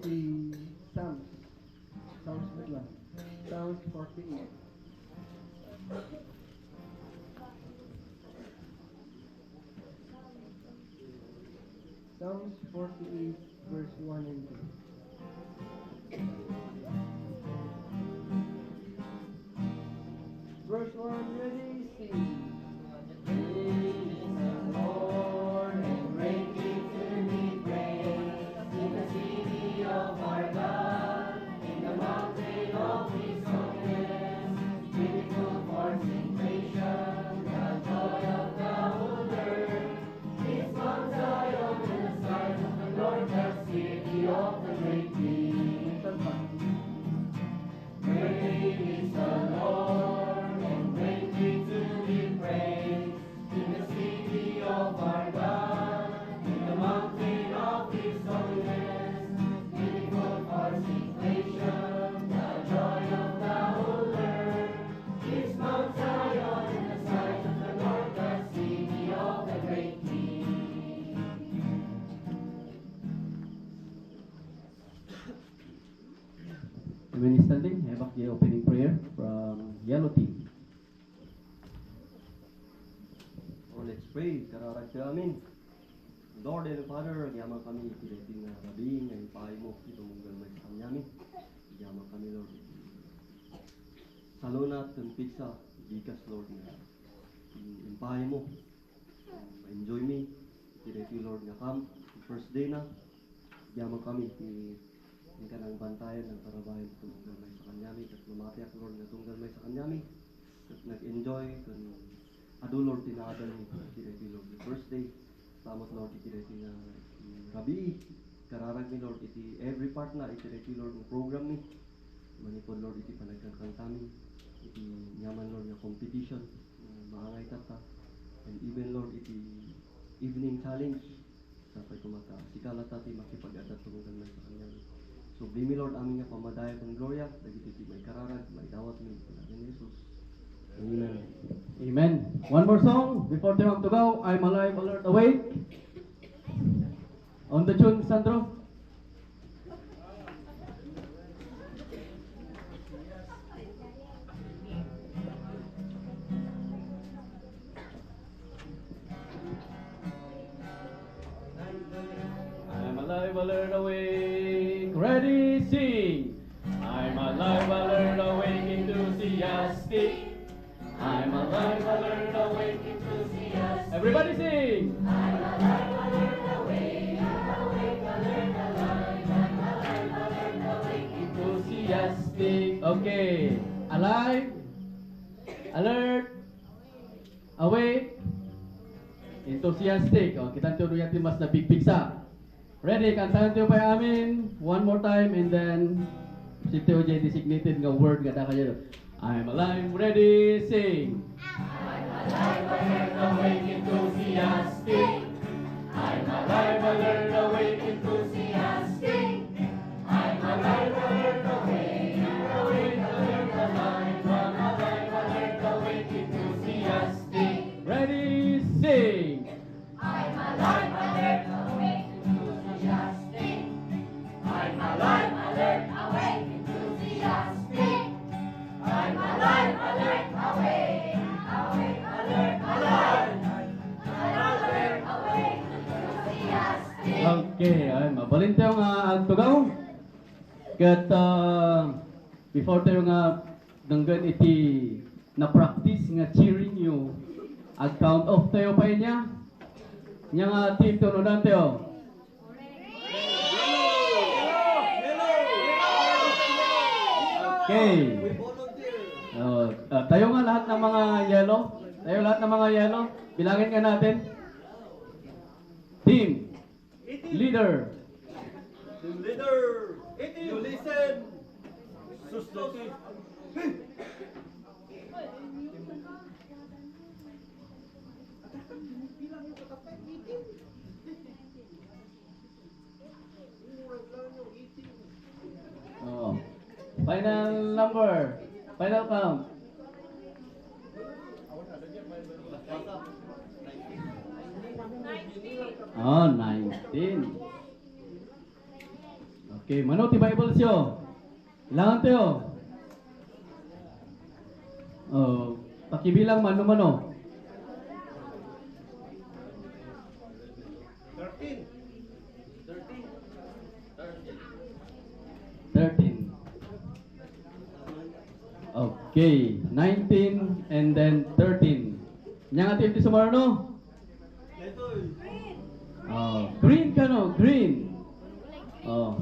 si Psalms. Psalms wait lang. Psalms 48. Psalms 48 verse 1 and 2. Verse 1, ready, sing. When standing, have the opening prayer from Yellow Team. Oh, let's pray. Kararag ka amin. Lord and Father, yaman kami itileting na rabi ng ipahay mo itong galmay sa kanyami. Yaman kami, Lord. Salunat ng pizza, bigas, Lord, na ipahay mo. Enjoy me. Itileting, Lord, na camp. First day na. Yaman kami yung kanang bantayan ng parabayan itong galmay sa kanyami. At lumatiak, Lord, na itong galmay sa kanyami. At nag-enjoy. Ado, Lord, tinaadal ni itileting, Lord, the first day. Salamat, Lord, iti na rabi, kararag ni Lord, iti every part na, iti Lord, ng program ni. Manipod, Lord, iti panagkakantami, iti nyaman, Lord, na competition, maangay tata, and even, Lord, iti evening challenge, sapay kumaka, sikala tati makipag-adat tumugan man sa kanya. So, blimi, Lord, aming nga pamadaya kong gloria, dagiti may kararag, may dawat mi, panagin Jesus. Amen. Amen. One more song before they have to go. I'm alive, alert, awake. On the tune, Sandro. I'm alive, alert, awake. Ready, sing. I'm alive, alert, awake, enthusiastic. I'm alive, alert, awake, enthusiastic. Everybody sing. I'm alive, alert, awake, alert, alive. I'm alive, alert, awake, enthusiastic. Okay. Alive, alert, awake, enthusiastic. O, kita nyo natin mas na big pizza. Ready? Kantahan nyo pa amin. One more time and then si TOJ designated nga word gada kayo. I'm alive, ready, sing. I'm alive, alert, awake, enthusiastic. I'm alive, alert, awake, enthusiastic. I'm alive, alert, awake, alert, alive. I'm alive, alert, awake, enthusiastic. Ready, sing. I'm alive, alert, awake, enthusiastic. I'm alive, alert, awake, enthusiastic. I'm alive, alert, awake, alert, alive. Alert, awake, enthusiastic. Okay, ay mabalin tayo nga agtugaw. Kat before tayo nga danggan iti na practice nga cheering you. Ag count off tayo pa niya. Nya nga team tunudan tayo. Okay. Tayo nga lahat ng mga yellow. Tayo lahat ng mga yellow. Bilangin nga natin. Team. Leader. Team leader. You listen. Sustuti. Oh. Final number. Final count. Oh, 19. Okay, mano ti Bible siyo? Ilangan tayo. Oh, pakibilang mano-mano. 13. 13. Okay, 19 and then 13. Nya nga ti sumarno? Ito. Oh, green ka no, green. Oh.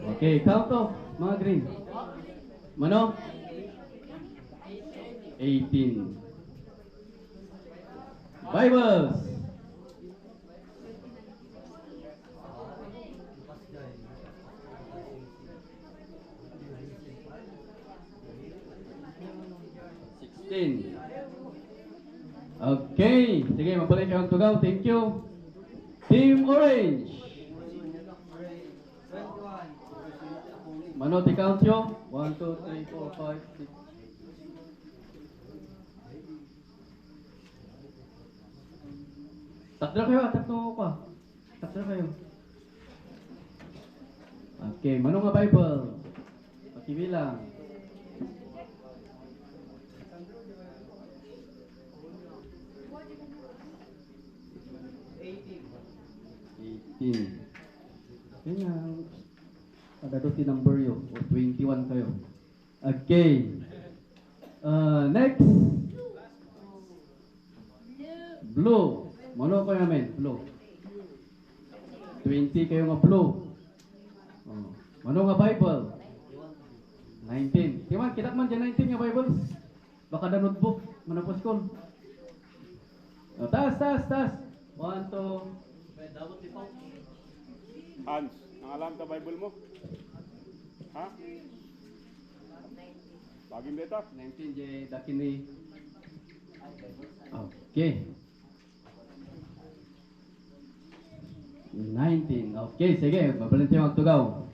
Okay, count off mga green. Mano? 18. Bibles. Okay, sige, magbalik ang tugaw. Thank you. Team Orange. Mano, ti count yo? 1, 2, 3, 4, 5, 6. Tatlo kayo, tatlo ka. Tatlo kayo. Okay, mano nga Bible? Pakibilang. 18. Yan nga. Ada doon si number yo. O 21 kayo. Okay. Next. Blue. Mano kayo namin? Blue. 20 kayo nga blue. Oh. Mano nga Bible? 19. Timan, kita man dyan 19 nga Bible. Baka na notebook. Mano po school. Oh, taas. 1, 2. Hans, nangalam ka Bible mo? Ha? Baging dito? 19 jay dakini. Okay. 19. Okay, sige, babalanti ang tugaw.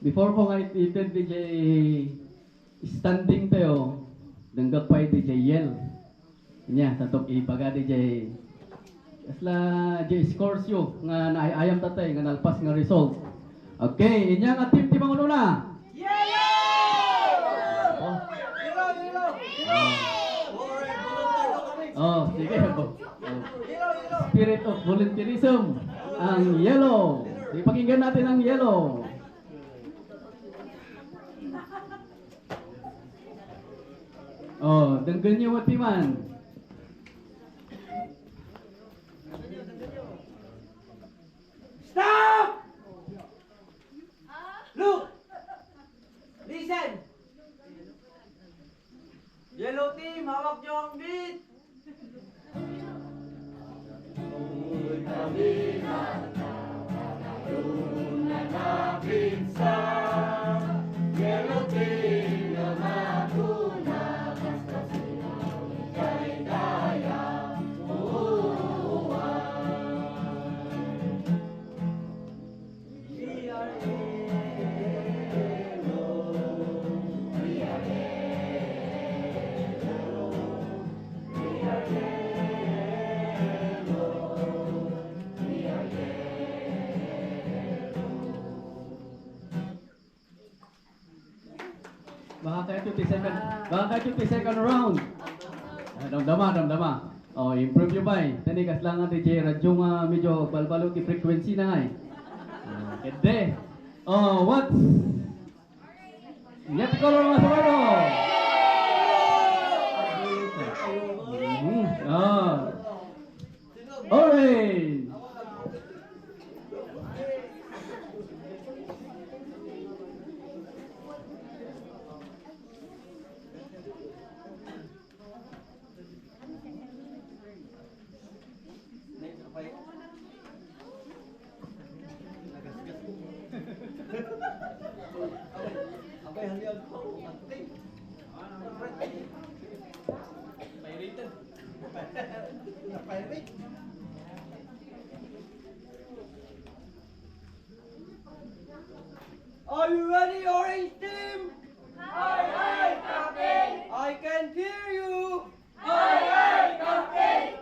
Before ko nga itin DJ standing tayo, danggap pa DJ yell. Nya, tatok ipaga DJ Asla DJ scores yo nga naayam tatay nga nalpas nga result. Okay, inya nga team timang una. Oh. Oh, sige po. Spirit of volunteerism ang yellow. Ipakinggan natin ang yellow. Oh, denggan niyo timan. Stop! Look! Listen! Yellow team, hawak nyo ang beat! Baka kayo 50 second round. Damdama. Oh, improve yung bay. Tani kas lang DJ radyo nga medyo balbalo ki frequency na nga eh. Kede. Oh, what? Yet color nga sumaro. Oh. Orange. Are you ready, Orange Team? Aye, aye, Captain! I can hear you! Aye, aye, Captain!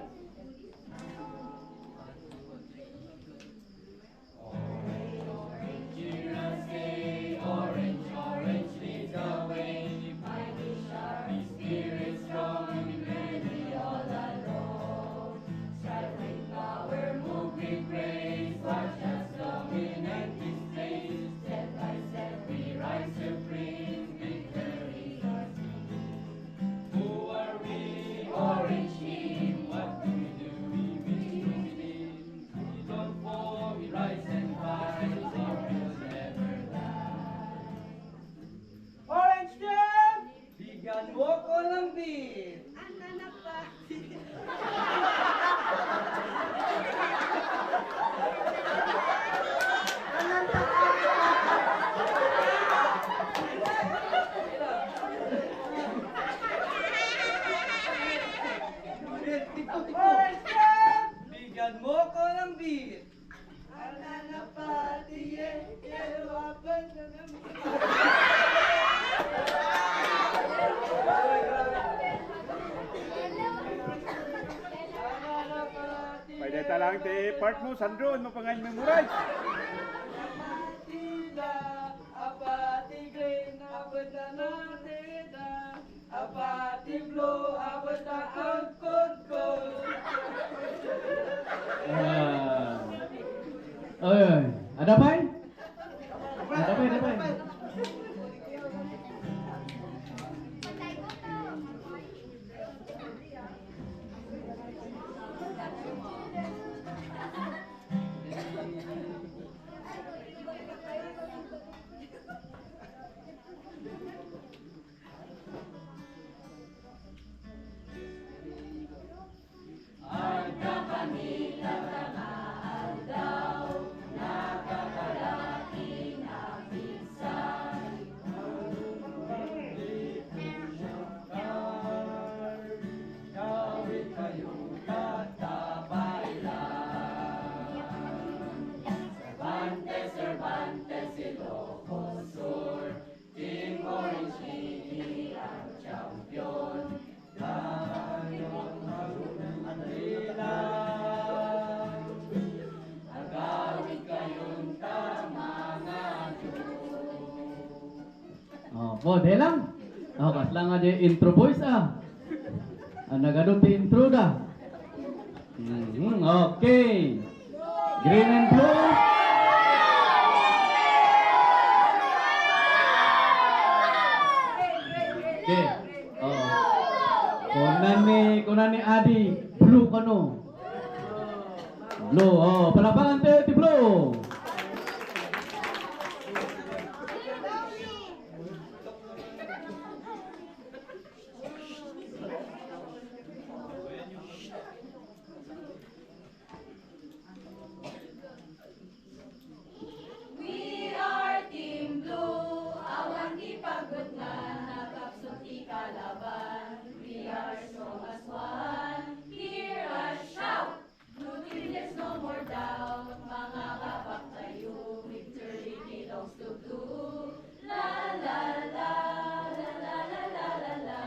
Sige, tiktok, tiktok. Forrest Gump! Bigyan mo ko ng beat. Ananapati, yellowapan na Pwede talang ti part mo, Sandro, ano pa nga memorize? Tida, apati green, apata na tida, apati blue, apata kod. Ay, ada pa? Ada pa, ada pa. Oh, de lang. Oh, kas lang aja intro voice ah. Nagadot ti intro da. Okay. Green and blue. Okay. Oh. Kunan ni Adi blue kano. Blue. Oh, palabangan tayo ti blue. We are Team Blue, awan di pagod na, nakapsuti kalaban. We are strong as one, hear us shout. Blue team, there's no more doubt. Mga kapak tayo, victory belongs to Blue. La la la, la la la la la la,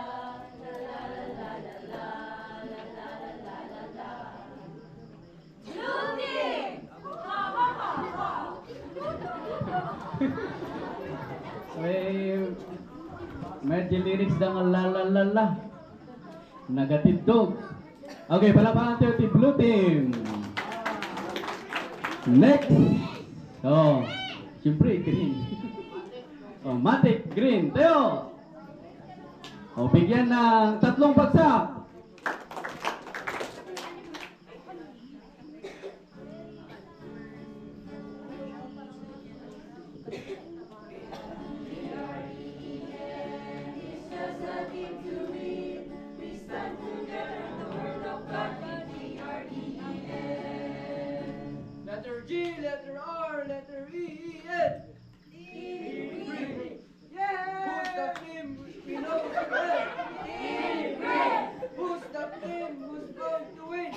la la la la la la, la la la la la. Blue team! Ha ha ha ha! Medyo lyrics da nga la la la la. Nagatidog. Okay, palapakan tayo ti blue team. Next. Oh, siyempre green. Oh, Matic green. Tayo. Oh, bigyan ng 3 bagsak. It's just a team to lead. We stand together in the word of God. B-T-R-E-E-N. Letter G, letter R, letter E, N. Who's the team we know to win? Who's the team who's going to win?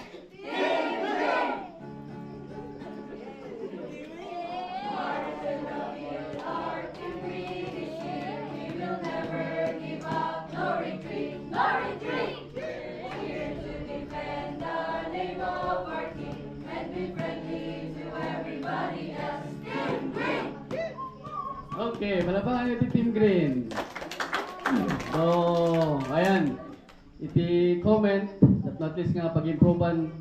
Our team British here. We will never give up. No retreat, no retreat. We're here to defend the name of our king and be friendly to everybody else. Team Green. Okay, palapakan tayo ti team green. So, ayan. Iti comment, at least nga pag-improvean,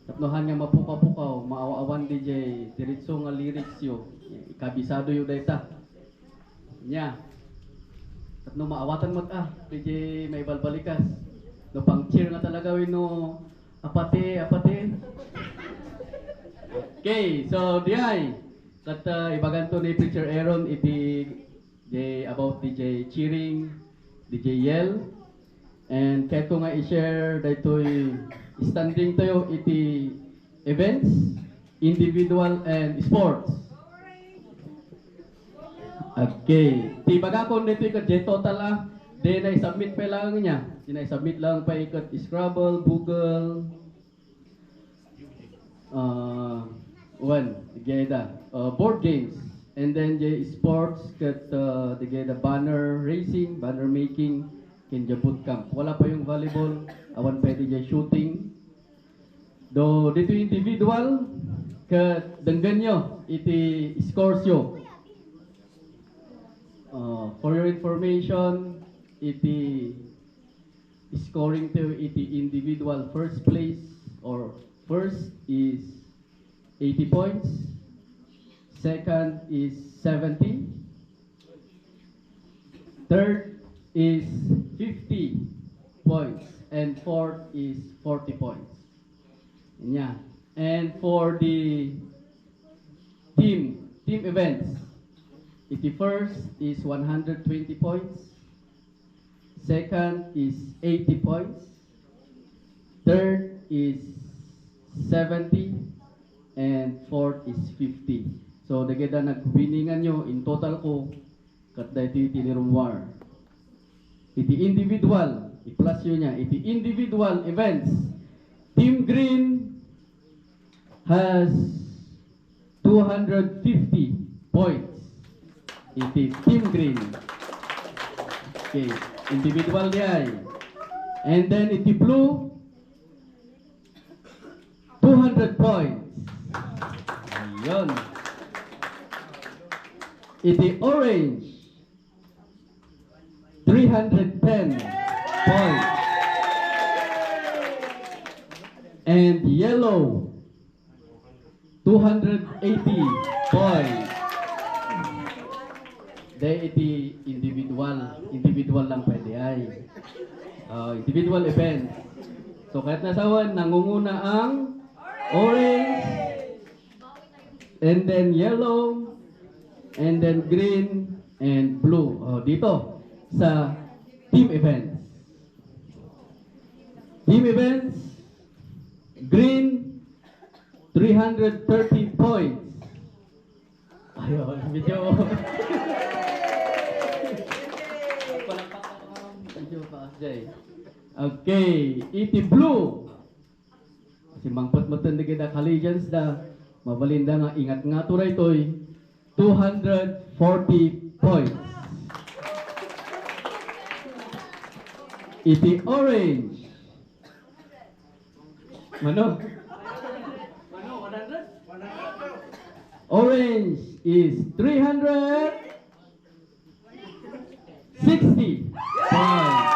tapnohan nga mapukaw-pukaw, maawawan DJ, diretso nga lyrics yo. Ikabisado yo dayta. Nya. Tapno maawatan mo DJ may balbalikas. No pang cheer nga talaga no apate. Okay, so diay. Kat ibagan to ni Preacher Aaron iti about DJ cheering, DJ yell. And kaya ko nga i-share daytoy standing tayo iti events, individual and sports. Okay. Ti baga ko dito ka total Then submit pa lang niya. Submit lang pa ikot Scrabble, Google. Board games. And then sports kat banner racing, banner making, kinja bootcamp. Wala pa yung volleyball, awan pwede shooting. Do dito individual kat danggan nyo iti scores yo. For your information, iti scoring to iti individual first place or first is 80 points, second is 70, third is 50 points, and fourth is 40 points. Yeah. And for the team events, iti first is 120 points, second is 80 points, third is 70, and fourth is 50. So dagada nagwiningan nyo in total ko kat dito iti nirumwar. Iti individual, i-plus yun niya, iti individual events, Team Green has 250 points. Iti Team Green. Okay, individual diay. And then iti blue 200 points. Ayun. Iti orange 310 points. And yellow 280 points. Dahil iti individual lang pwede ay. Individual event. So kahit nasawan, nangunguna ang orange, and then yellow, and then green, and blue. Dito sa team events. Team events, green, 330 points. Ayun, medyo... Okay, iti blue. Si mangpot mo tanda kita collegians da, mabalinda nga ingat nga turay toy, 240 points. Iti orange. Mano? 100? Orange is 360 points.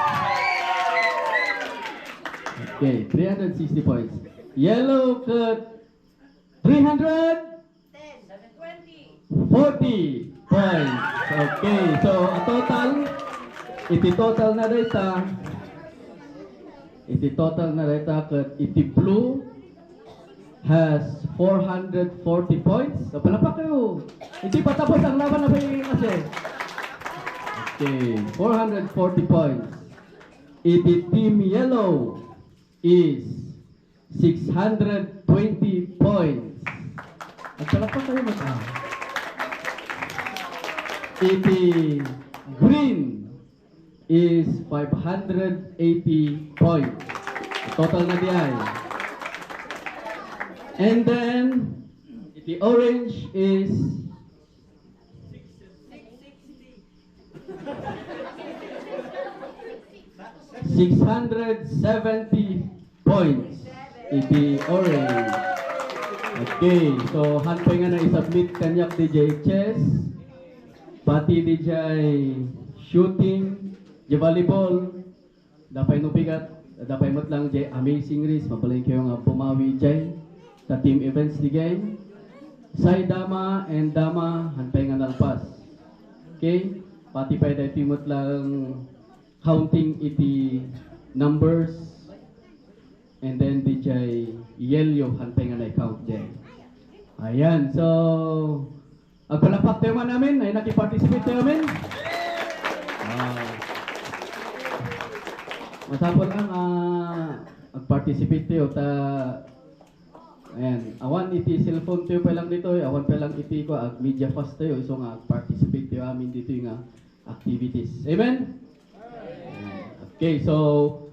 Okay, 360 points. Yellow cut 340 points. Okay, so a total, iti total na data cut iti blue has 440 points. So palapak kayo. Hindi pa tapos ang laban na kasi. Okay, 440 points. Iti team yellow is 620 points. At palapak kayo mata. Iti green is 580 points. Total na diay. And then the orange is 670 points. Iti orange. Okay, so hanpay nga na isubmit kanyak DJ chess, pati DJ shooting, di volleyball, dapay no bigat, dapay mo't lang di amazing race, mabalay kayo nga pumawi dyan sa team events di game. Say dama and dama, hanpay nga nalpas. Okay, pati pa dahil timot lang counting iti numbers, and then DJ yellow hanpay nga na-count dyan. Ayan, so agpalapak tayo man namin, ay nakiparticipate tayo namin. Masapol lang agparticipate tayo ta. Ayan, awan iti cellphone tayo pa lang dito, awan pa lang iti ko ag media fast tayo, so nga participate tayo amin dito yung activities. Amen? Okay, so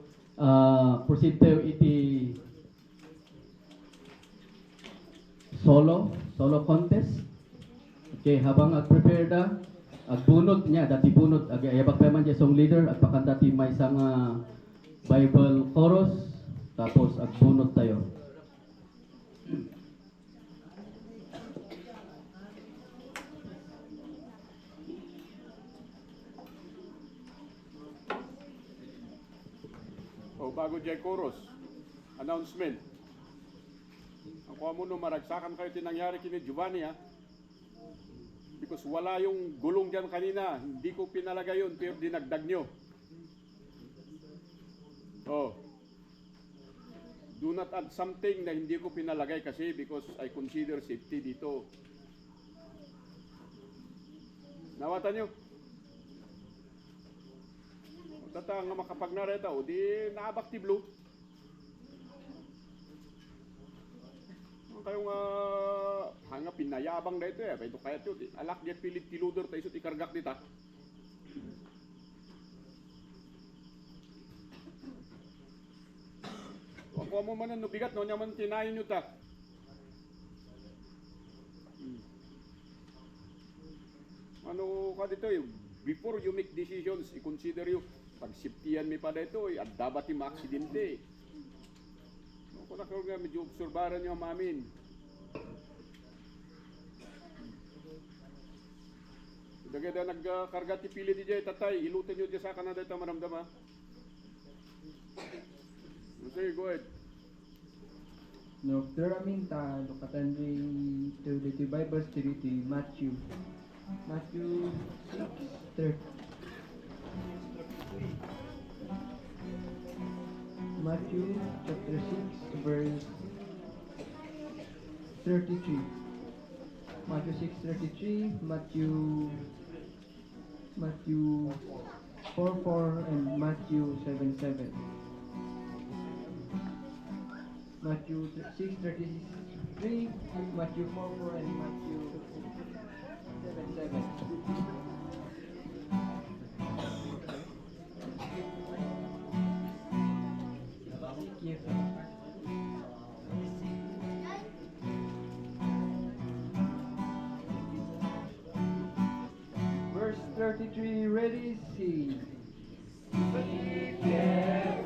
proceed tayo iti solo contest. Okay, habang ag-prepare da, agbunot niya, dati bunot, ayabak naman siya song leader, at pakanta ti may isang Bible chorus, tapos agbunot tayo. O bago dyan chorus, announcement. Ang kuha mo no, maragsakan kayo tinangyari kini Giovanni ha. Because wala yung gulong dyan kanina. Hindi ko pinalagay yun, pero dinagdag nyo. Oh. Do not add something na hindi ko pinalagay kasi because I consider safety dito. Nawatan nyo? Tata nga makapagnareta o di naabak ti blue. Ang kayong hanga pinayabang na ito eh. Ito kaya ito. Alak diya pilit tiluder tayo ito ikargak dita. Ako mo man ang nubigat no nyaman tinayin nyo ta. Ano ka dito eh. Before you make decisions, i-consider you. Pag safetyan mi pa dito, at dapat yung maaksidente. No, kung nakaroon nga, medyo obserbaran nyo mamin. Dagay na nagkarga ti pili di jay, tatay, ilutin nyo dyan sa kanan dito, maramdama. Okay, go ahead. No, Teraminta, lukatan to the Bible study to Matthew 6:30. Matthew chapter 6 verse 33. Matthew 6:33, Matthew 4:4 and Matthew 7:7. Matthew 6:33, Matthew 4:4 and Matthew 7:7. Verse 33, ready, see. Matthew 4:4.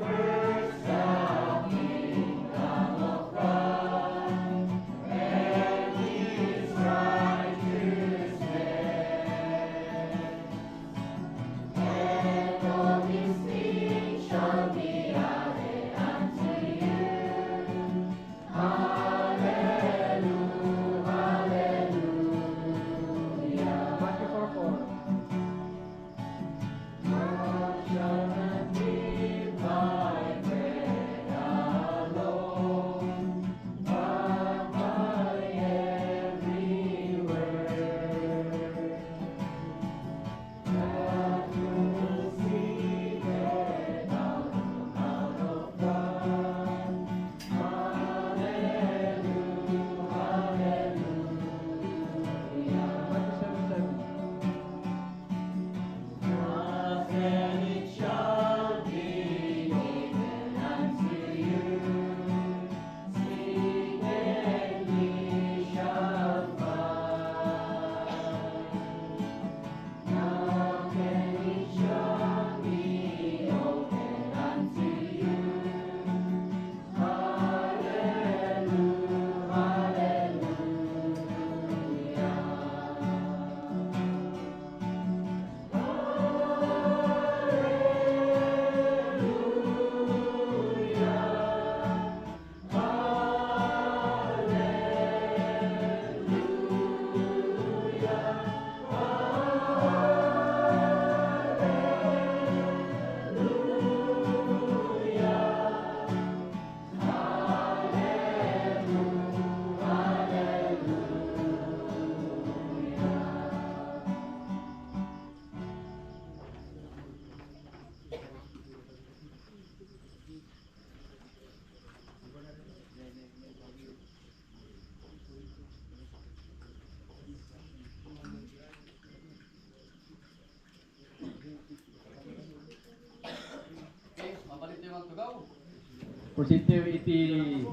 proceed to iti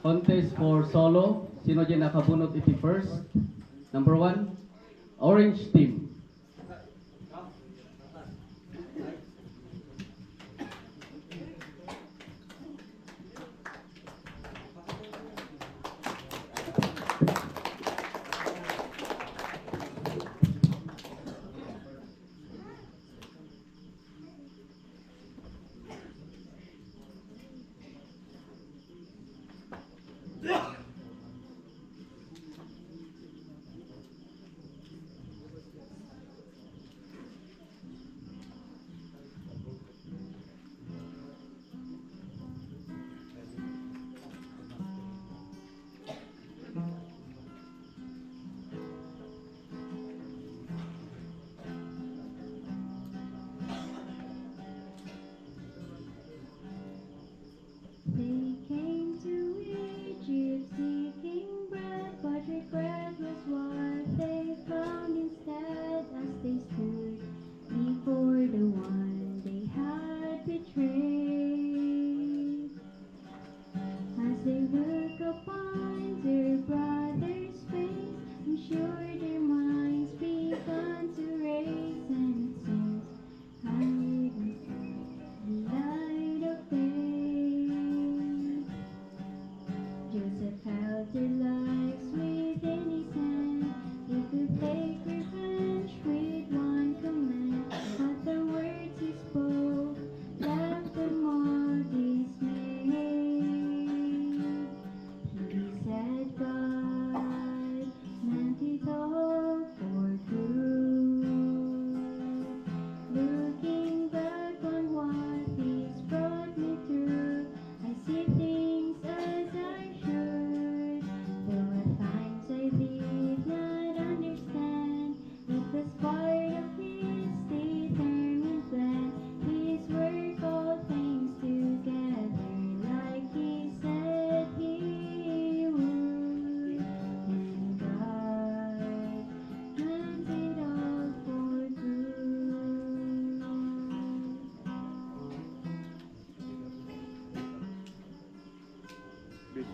contest for solo. Sino dyan nakabunot iti first? Number 1, Orange Team. They came to Egypt seeking bread, but regret was what they found instead as they stood before the one they had betrayed. As they look upon their brother's face, I'm sure their minds began to race, and it seems I wouldn't see the light of day. Joseph held their lives within his hand. He could take revenge with one command, but the words he spoke left them all dismayed. He said God meant it all for good. Looking back on what He's brought me through, I see things as I should. Though at times I did not understand, it was part of His determined plan. His work all things together like He said He would. And God meant it all for good. Please.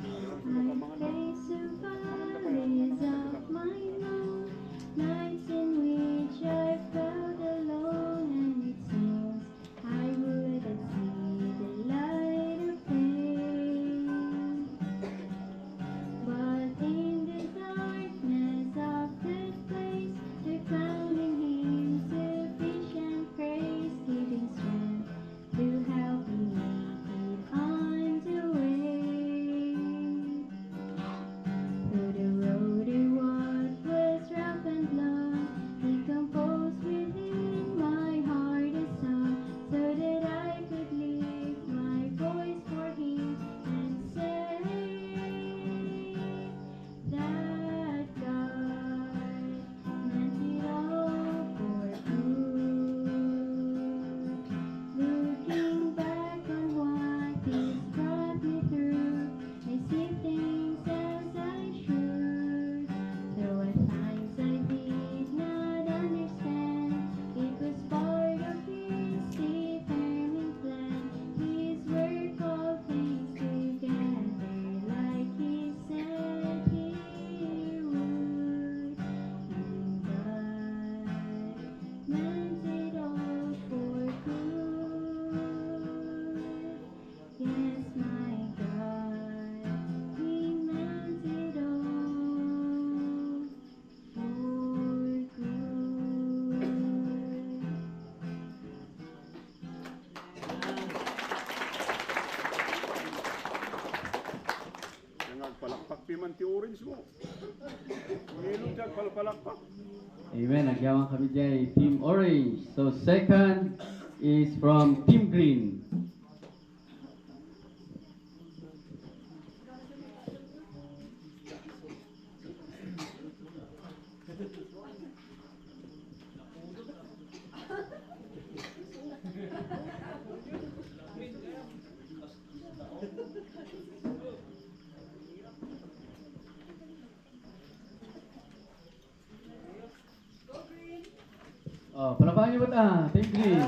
I face the valleys of my own, nights in which I felt alone, and it seems I wouldn't see the light of day. But in the darkness of that place, I found in Him sufficient grace, giving strength to help me make it on the way. Through the road I walked was rough and long, He composed within my heart a song, so that I could lift my voice for Him and say that God meant it all for good. Looking back on what He's brought me through, I see things as I should. Though at times I did not understand, it was part of His determined plan. His work all things together like He said He would. And God meant it all for good. Yes, my God, He meant it all for good. Kaya nga, palakpak piman ti orange mo. Ngayon dyan, palakpak. Amen. Nagyawang kami dyan, Team Orange. So second is from Team Green. Oh, palakpakan niyo ba ita? Team Green.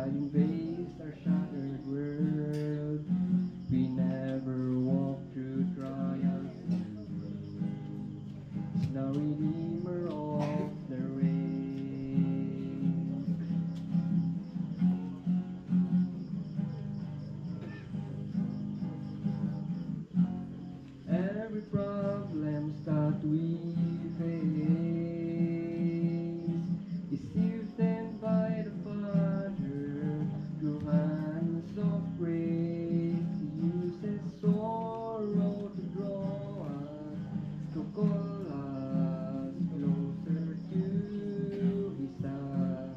that invades our shattered world. We never walk through trials. It's the Redeemer of the rain. Every problem that we face is sifted by the Father through hands of grace. He uses sorrow to draw us, to call us closer to His Son.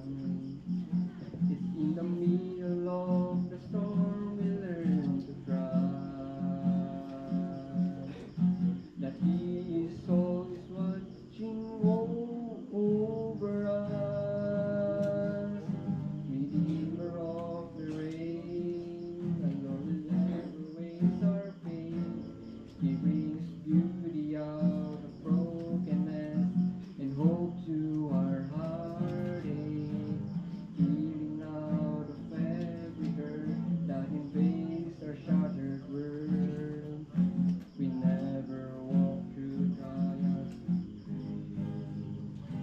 It's in the middle of the storm we learn to trust that He is always watching over us. Redeemer of the rain, the Lord will never waste our pain. He brings beauty out of brokenness and hope to our heartache. Healing out of every hurt that invades our shattered world. We never walk through trials.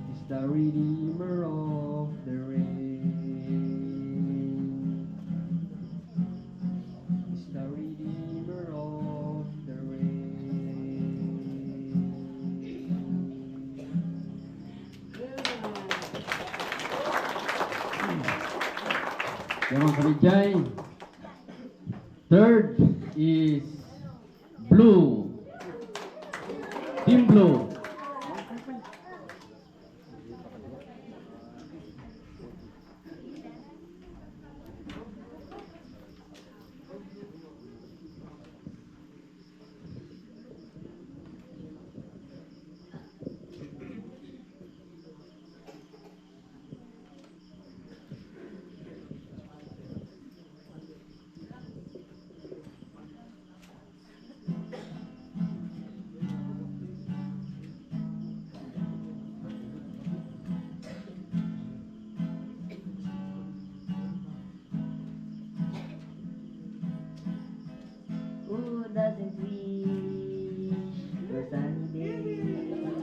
He's the Redeemer of the rain. He's the Redeemer of the rain. Yan mga kabijay. Third is blue. Team blue. Who doesn't wish for sunny days?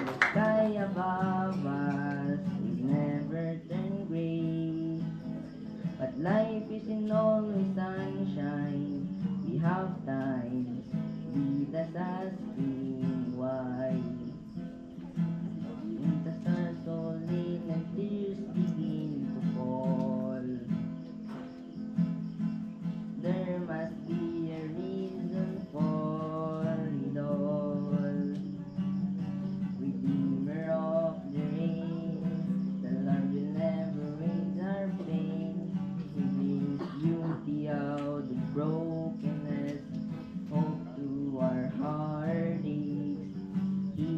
The sky above us is never turn gray, but life isn't always sunshine. We have times with us asking why. And the stars falling and tears begin to fall. There must be a reason for it all. Redeemer of the rain, the Lord will never raise our pain. He brings beauty out of brokenness, hope to our heartaches. He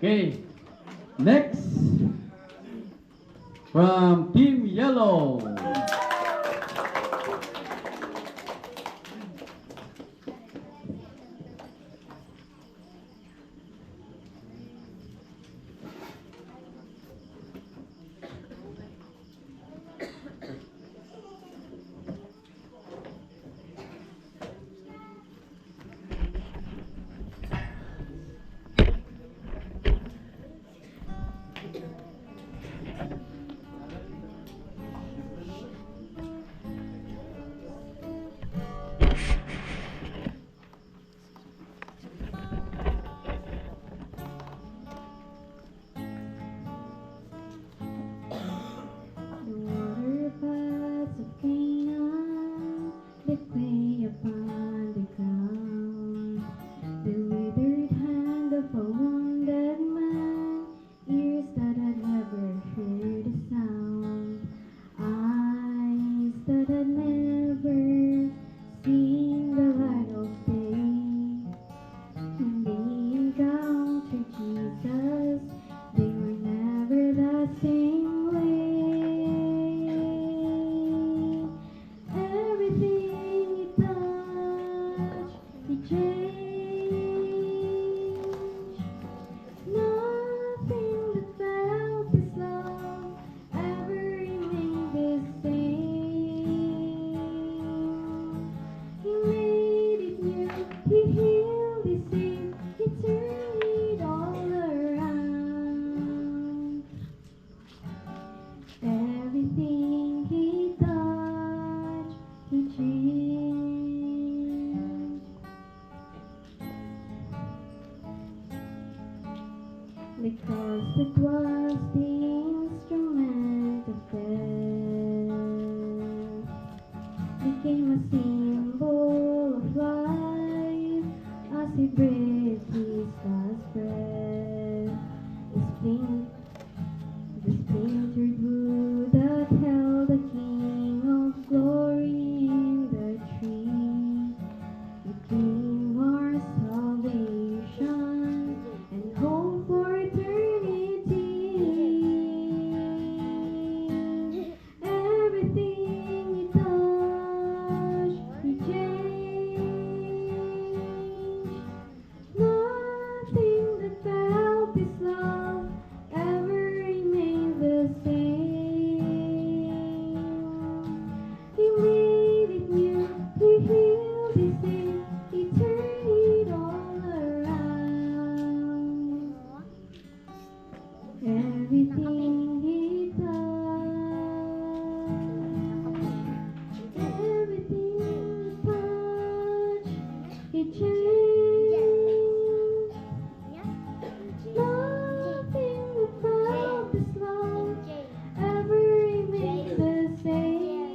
Okay. Next, from Team Yellow. The water paths of Canaan that play upon the ground. The withered hand of a wounded man, ears that had never heard a sound, eyes that had never seen the light of day. When they encountered Jesus, they were never the same way. Everything he touched, he changed. Nothing that felt his love ever remained the same. He made it new, he healed, he saved, he turned it all around. Everything he touched, he changed. The cross that was the instrument of death became a symbol of life as he breathed his last breath. The splintered wood that held the King of Glory in the tree became our salvation and hope for eternity. Everything he touched, he changed. Nothing that felt his love ever remained the same. He made it new, he healed, he saved, he turned it all around. Everything he touched, everything he touched, he changed. Nothing that felt his love ever remained the same.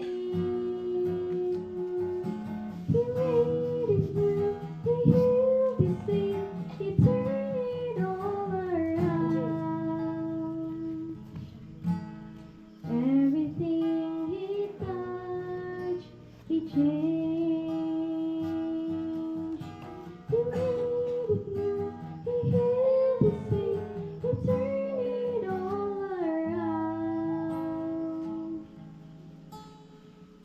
He made it new, he healed, he saved, he turned it all around. Everything he touched, he changed. He made it new, he healed, he saved, he turned it all around.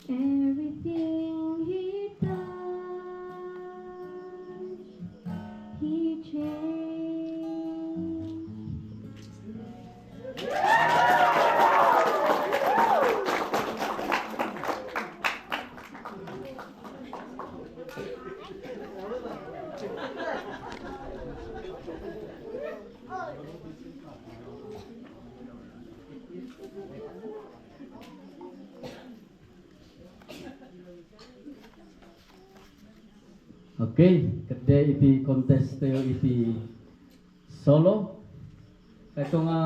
Everything he touched, he changed. Okay, kada iti contest tayo iti solo. Ito nga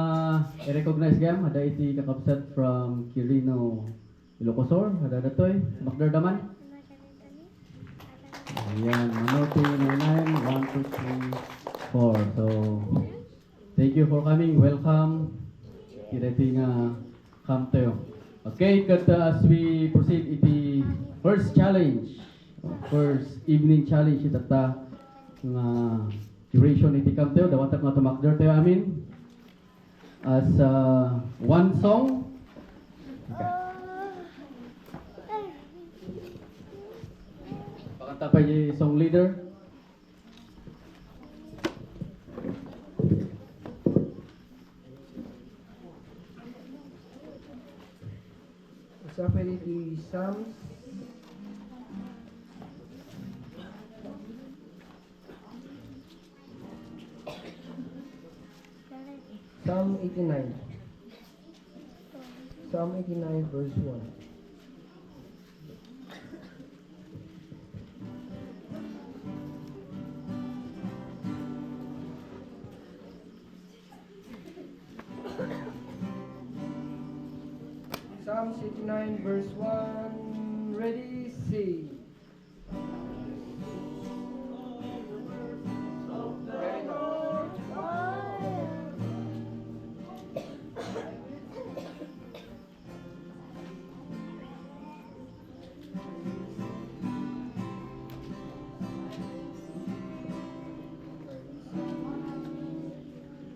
i-recognize gam, ada iti kakabsat from Quirino, Ilocosor, ada datoy, Magdardaman. Ayan, Manote 99 1 2 3 4. So, thank you for coming. Welcome. Kita iti nga come tayo. Okay, as we proceed iti first challenge. First evening challenge itata nga duration iti kam tayo, dawatak nga tumakder tayo amin as one song. Okay. Pakanta pa yung song leader. Sa pwede di Psalms. Psalm 89. Psalm 89 verse 1. Psalm 89 verse 1. Ready, sing.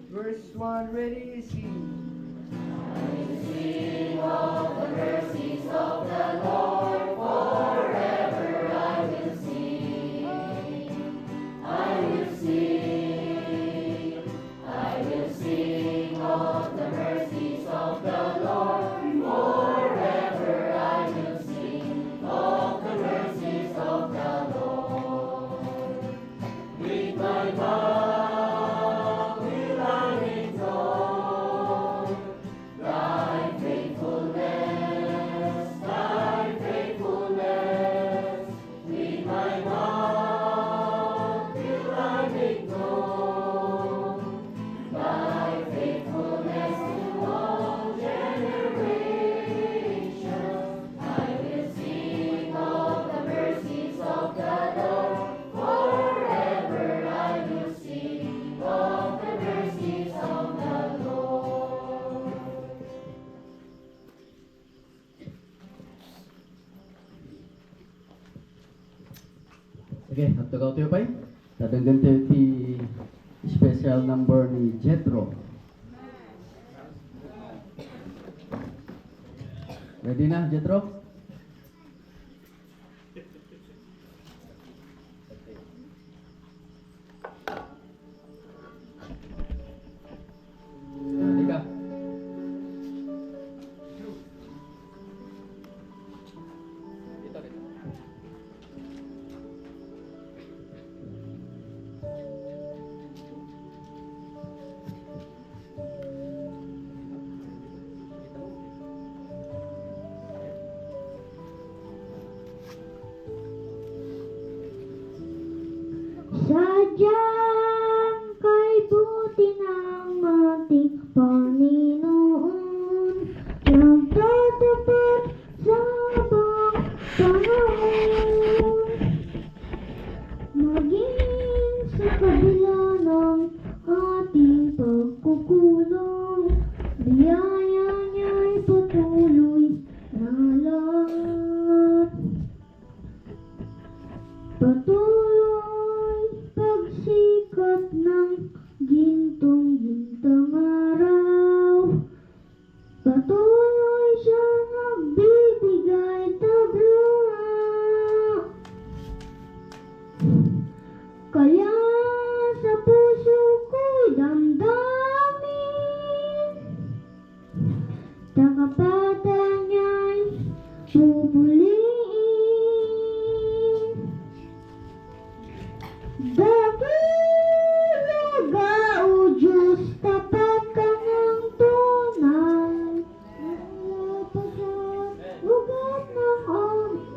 Verse 1, ready, sing. Okay, at tagaw tayo pa Tadanggan tayo ti special number ni Jethro. Ready na, Jethro? Ready ka? Dito, dito. Sadyang kay buti ng ating Panginoon, nagtatapat sa habang panahon. Maging sa kabila ng ating pagkukulong, biyaya niya'y patuloy na lahat. Patuloy pagsikat ng gintong-gintang araw. Patuloy siya nagbibigay tabla. Kaya sa puso ko'y damdamin, takapatan niya'y pupuliin. Dakilaga, O Diyos, tapat ka ng tunay. Wala pa sa ugat ng aming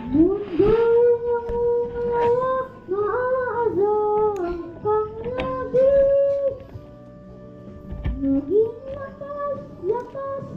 mundo'y nangungalak, maaasang kang labis. Naging lakas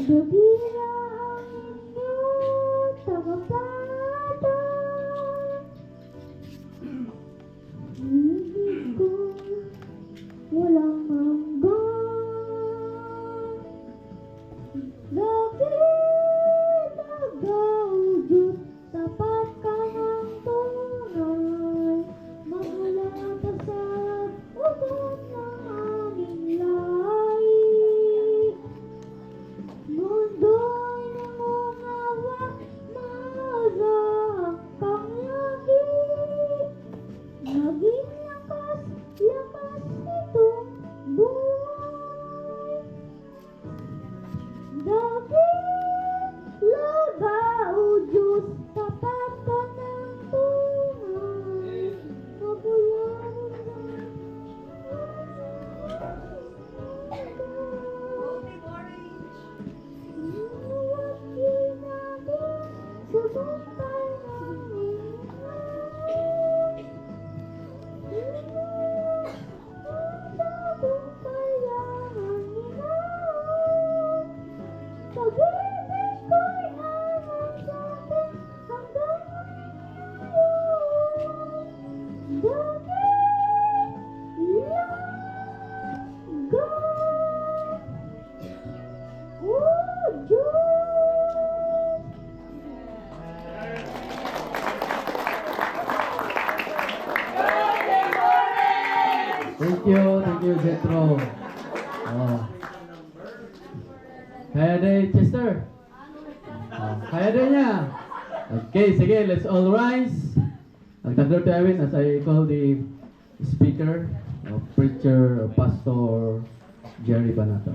Dagira ang inyong tagapata. Ibig ko walang hanggan. Laging agaw, Diyos, tapat ka ng tunay. Mula ka sa ugat ng aming lahi. Mundo'y nangungawa, maasahan kang lagi. Maging lakas, lakas nitong buhay. Daging lagaw, Diyos, tapat ka ng tunay. Mabulang inuwag natin sa buntay ng ingay. Sa buntay ang inaon. Pag-ibig ko'y angat sa atin hanggang ngayon. Daging lagaw. Oh, Diyos! Thank you, Jethro. Oh. Kaya day, Chester. Oh, kaya day niya. Okay, sige, let's all rise. Nagtagdor tayo as I call the speaker, preacher, pastor, Jerry Banato.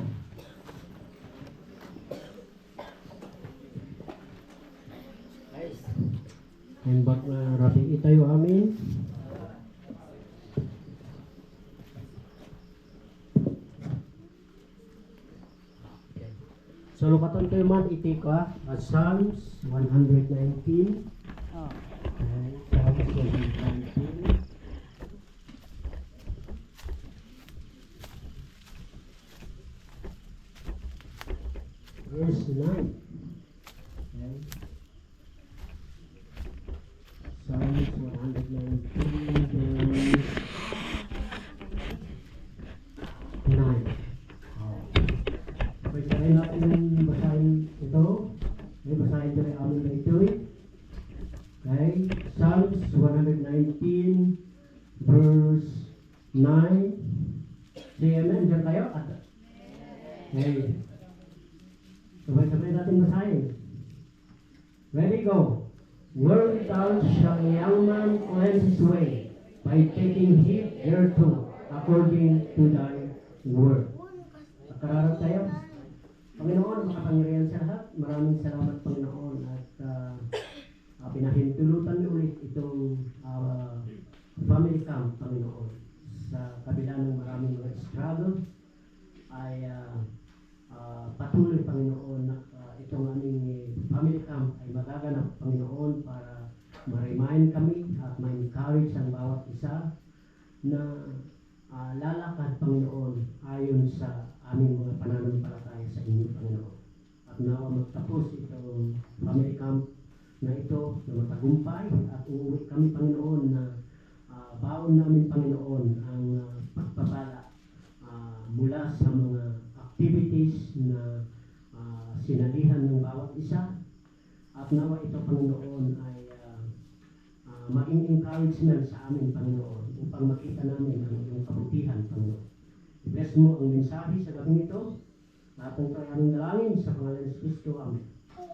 Hembak na rapi itayo amin. So lukatan kayo man iti ka Psalms 119. Okay, Psalms 119. Verse 9. Okay. Psalms 119 verse 9. Okay, try natin basahin ito. Okay, basahin ko rin amin na ito. Okay, Psalms 119 verse 9. Say amen, dyan tayo? Okay. Sabay-sabay natin basahin. Ready, go. Wherewithal shall a young man cleanse his way, by taking heed thereto, according to thy word. Kararap tayo. Panginoon, makapangyarihan sa lahat. Maraming salamat, Panginoon. At pinahintulutan niyo ulit itong family camp, Panginoon. Sa kabila ng maraming mga struggle, ay patuloy, Panginoon, na itong aming family camp ay magaganap, Panginoon, para ma-remind kami at ma-encourage ang bawat isa na lalakad, Panginoon, ayon sa aming mga pananampalataya sa inyo, Panginoon. At nawa magtapos itong family camp na ito na matagumpay at uuwi kami, Panginoon, na baon namin, Panginoon, ang pagpapala mula sa mga activities na sinalihan ng bawat isa. At nawa ito, Panginoon, ay maging encouragement sa amin, Panginoon, upang makita namin ang iyong kabutihan, Panginoon. I-bless mo ang mensahe sa gabing ito. Atong ito ay aming dalangin sa pangalan ni Kristo. Amen.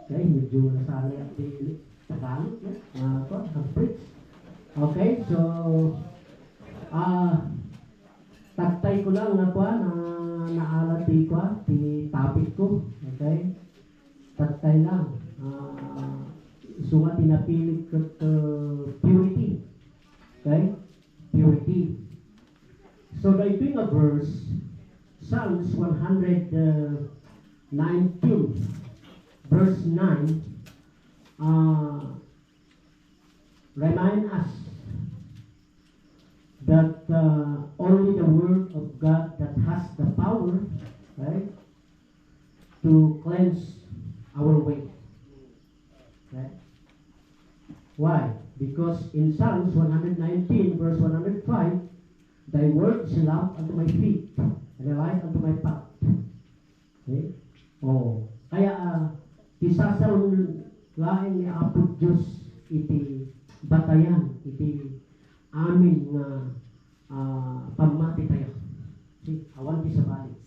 Okay, medyo nasanay at Tagalog. Preach. Okay, so taktay ko lang na naalat di topic ko. Okay, taktay lang. Sunga tinapilit ko purity. Okay, purity. So ito yung verse, Psalms 119 verse 9, remind us that only the word of God that has the power, right, to cleanse our way. Right? Why? Because in Psalms 119 verse 105, Thy word is a lamp unto my feet and a light unto my path. Okay? Oh, kaya tisasaon lain ni Apo Diyos iti batayan iti amin nga pamati tayo. See, awan ti sabali.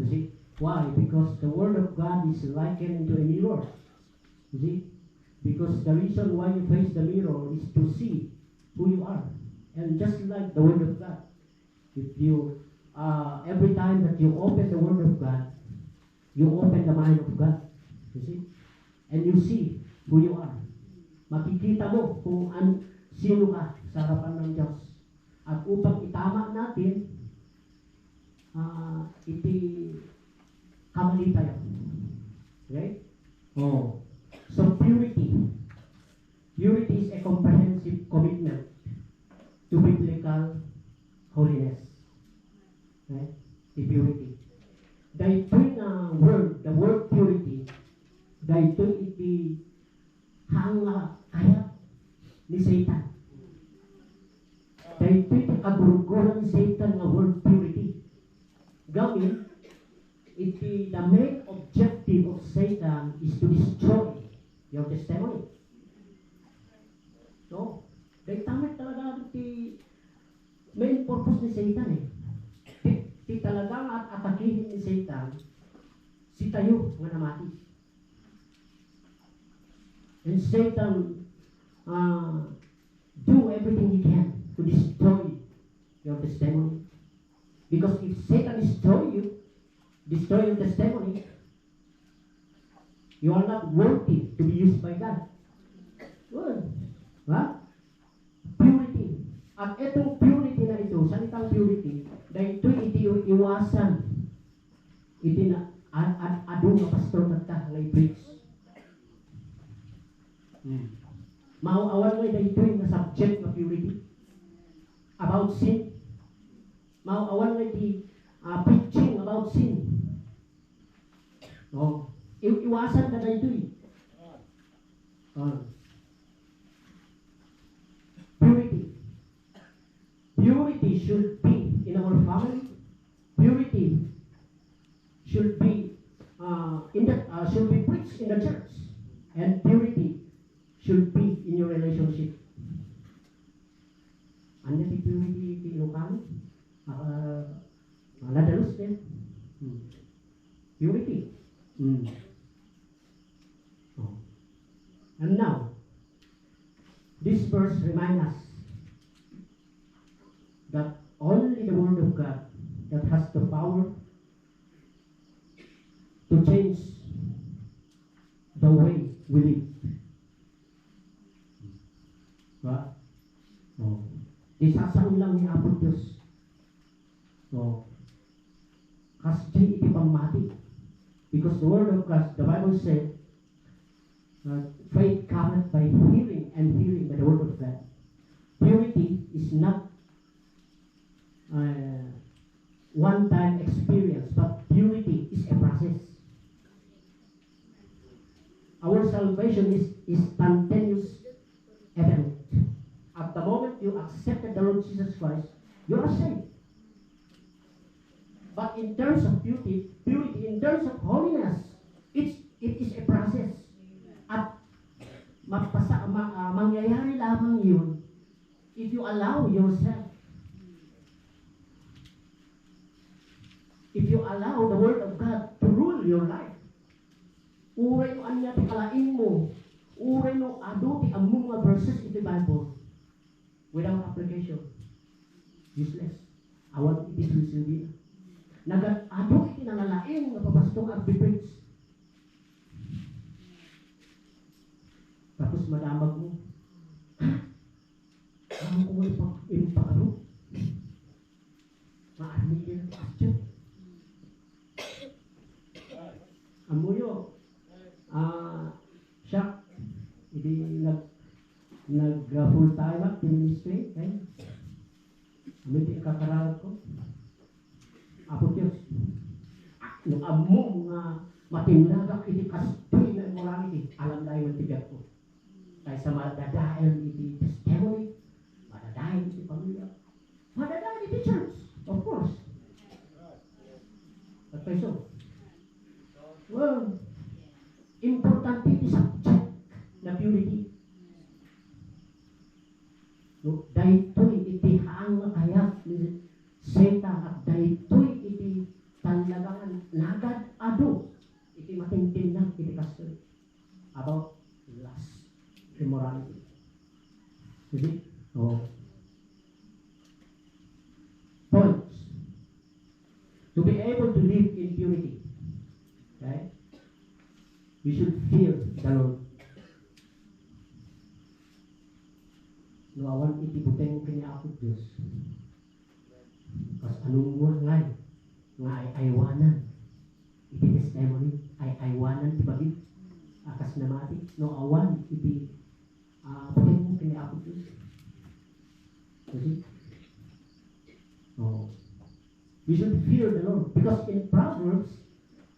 You see? Why? Because the word of God is likened into a mirror. You see? Because the reason why you face the mirror is to see who you are. And just like the word of God, if you every time that you open the word of God, you open the mind of God. You see? And you see who you are. Makikita mo kung sino ka sa harapan ng Diyos. At upang itama natin, iti kamali tayo. Okay? Oh. So purity. Purity is a comprehensive commitment to biblical holiness. Okay? The purity. Dahil word, the word purity, dahil iti hanga kaya ni Satan. Dahil iti kaguruguran ni Satan nga word purity. Gamin, iti the main objective of Satan is to destroy your testimony. So, dahil tamit talaga iti main purpose ni Satan eh. Ti talagang at atakihin ni Satan si tayo nga namati. And Satan do everything he can to destroy your testimony. Because if Satan destroy your testimony, you are not worthy to be used by God. Good. Ha? Purity. At itong purity na ito, salitang purity, dahil iti iwasan, iti na ado nga pastor ka lay preach. Mauawan nga dahil ito nga subject na purity about sin. Mauawan nga iti preaching about sin. Oh, iwasan ka dahil ito purity. Purity should be in our family. Purity should be should be preached in the church, and purity should be in your relationship. Ano di purity di Ilocano? Nadalus din. Purity. Oh. And now, this verse reminds us that only the Word of God that has the power to change the way we live. Right? Oh. Isasaon lang ni Apo Diyos. Oh. Kasi iti pamati. Because the Word of God, the Bible said, faith cometh by hearing, and hearing by the Word of God. Purity is not one-time experience, but purity is a process. Our salvation is instantaneous event. At the moment you accepted the Lord Jesus Christ, you are saved. But in terms of purity, in terms of holiness, it is a process. At mangyayari lamang yun if you allow yourself. If you allow the Word of God to rule your life. Uray no anya ti kalain mo. Uray no ado ti among mga verses in the Bible without application. Useless. Awan iti silbi. Nag-ado iti nangalain nga papastong agbi-preach. Tapos madamag mo. Ano kung ipag-ano? Maarnig yan ang pastor. Amuyo. Siya. Hindi nag-full time at ministry. Hindi kakaralan ko. Apo Diyos. Nung among matinagak iti kastoy na immorality. Alam na yung tibiyag ko. Kaysa madadayan iti testimony, madadayan iti pamilya, madadayan iti church, of course. At so, well, importante iti subject na purity. No, daytoy iti haang makayat ni Seta at daytoy iti talagang nagad ado iti matintinang iti kastoy about lust, immorality. Is it? Oh. Points. To be able to live in purity, okay? We should fear the Lord. No, awan iti buteng kanya ako Diyos. Kas anong ngay nga ay aywanan iti testimony ay aywanan ti bagit akas na mati no awan iti buteng kanya ako Diyos. Kasi oh, we should fear the Lord because in Proverbs,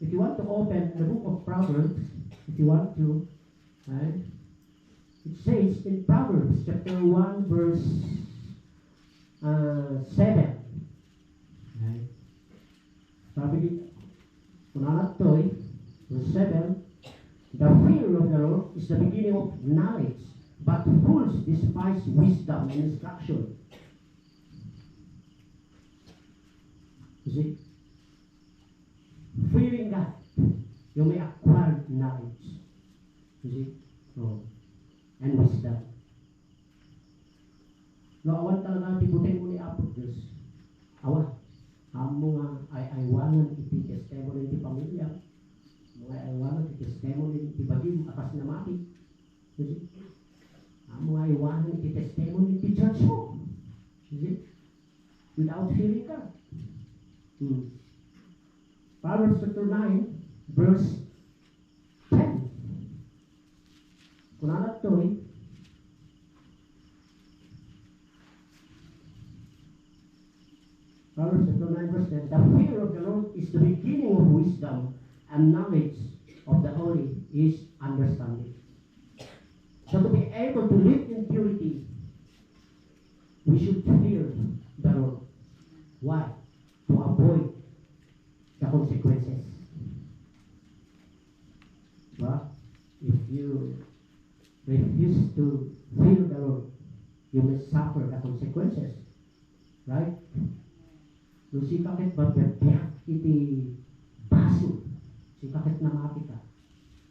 if you want to open the book of Proverbs, if you want to, right? It says in Proverbs chapter 1 verse 7. Right? Sabi kunalat toy, verse 7, the fear of the Lord is the beginning of knowledge, but fools despise wisdom and instruction. You see? Fearing God, you may acquire knowledge. You see? Oh. And wisdom. No, awan talaga tibuteng mo ni Apo Diyos. Awan. Amo nga ay aywanan iti testimony iti pamilya. Mga aywanan iti testimony iti bagim akas na mati. Amo nga aywanan iti testimony iti church mo. Without fearing God. Proverbs chapter 9, verse 10. Kunalat to Proverbs chapter 9, verse 10. The fear of the Lord is the beginning of wisdom, and knowledge of the holy is understanding. So to be able to live in purity, we should fear the Lord. Why? To avoid the consequences. But if you refuse to fear the Lord, you may suffer the consequences. Right? So si kakit babagbiyak iti baso, si kakit namati ka,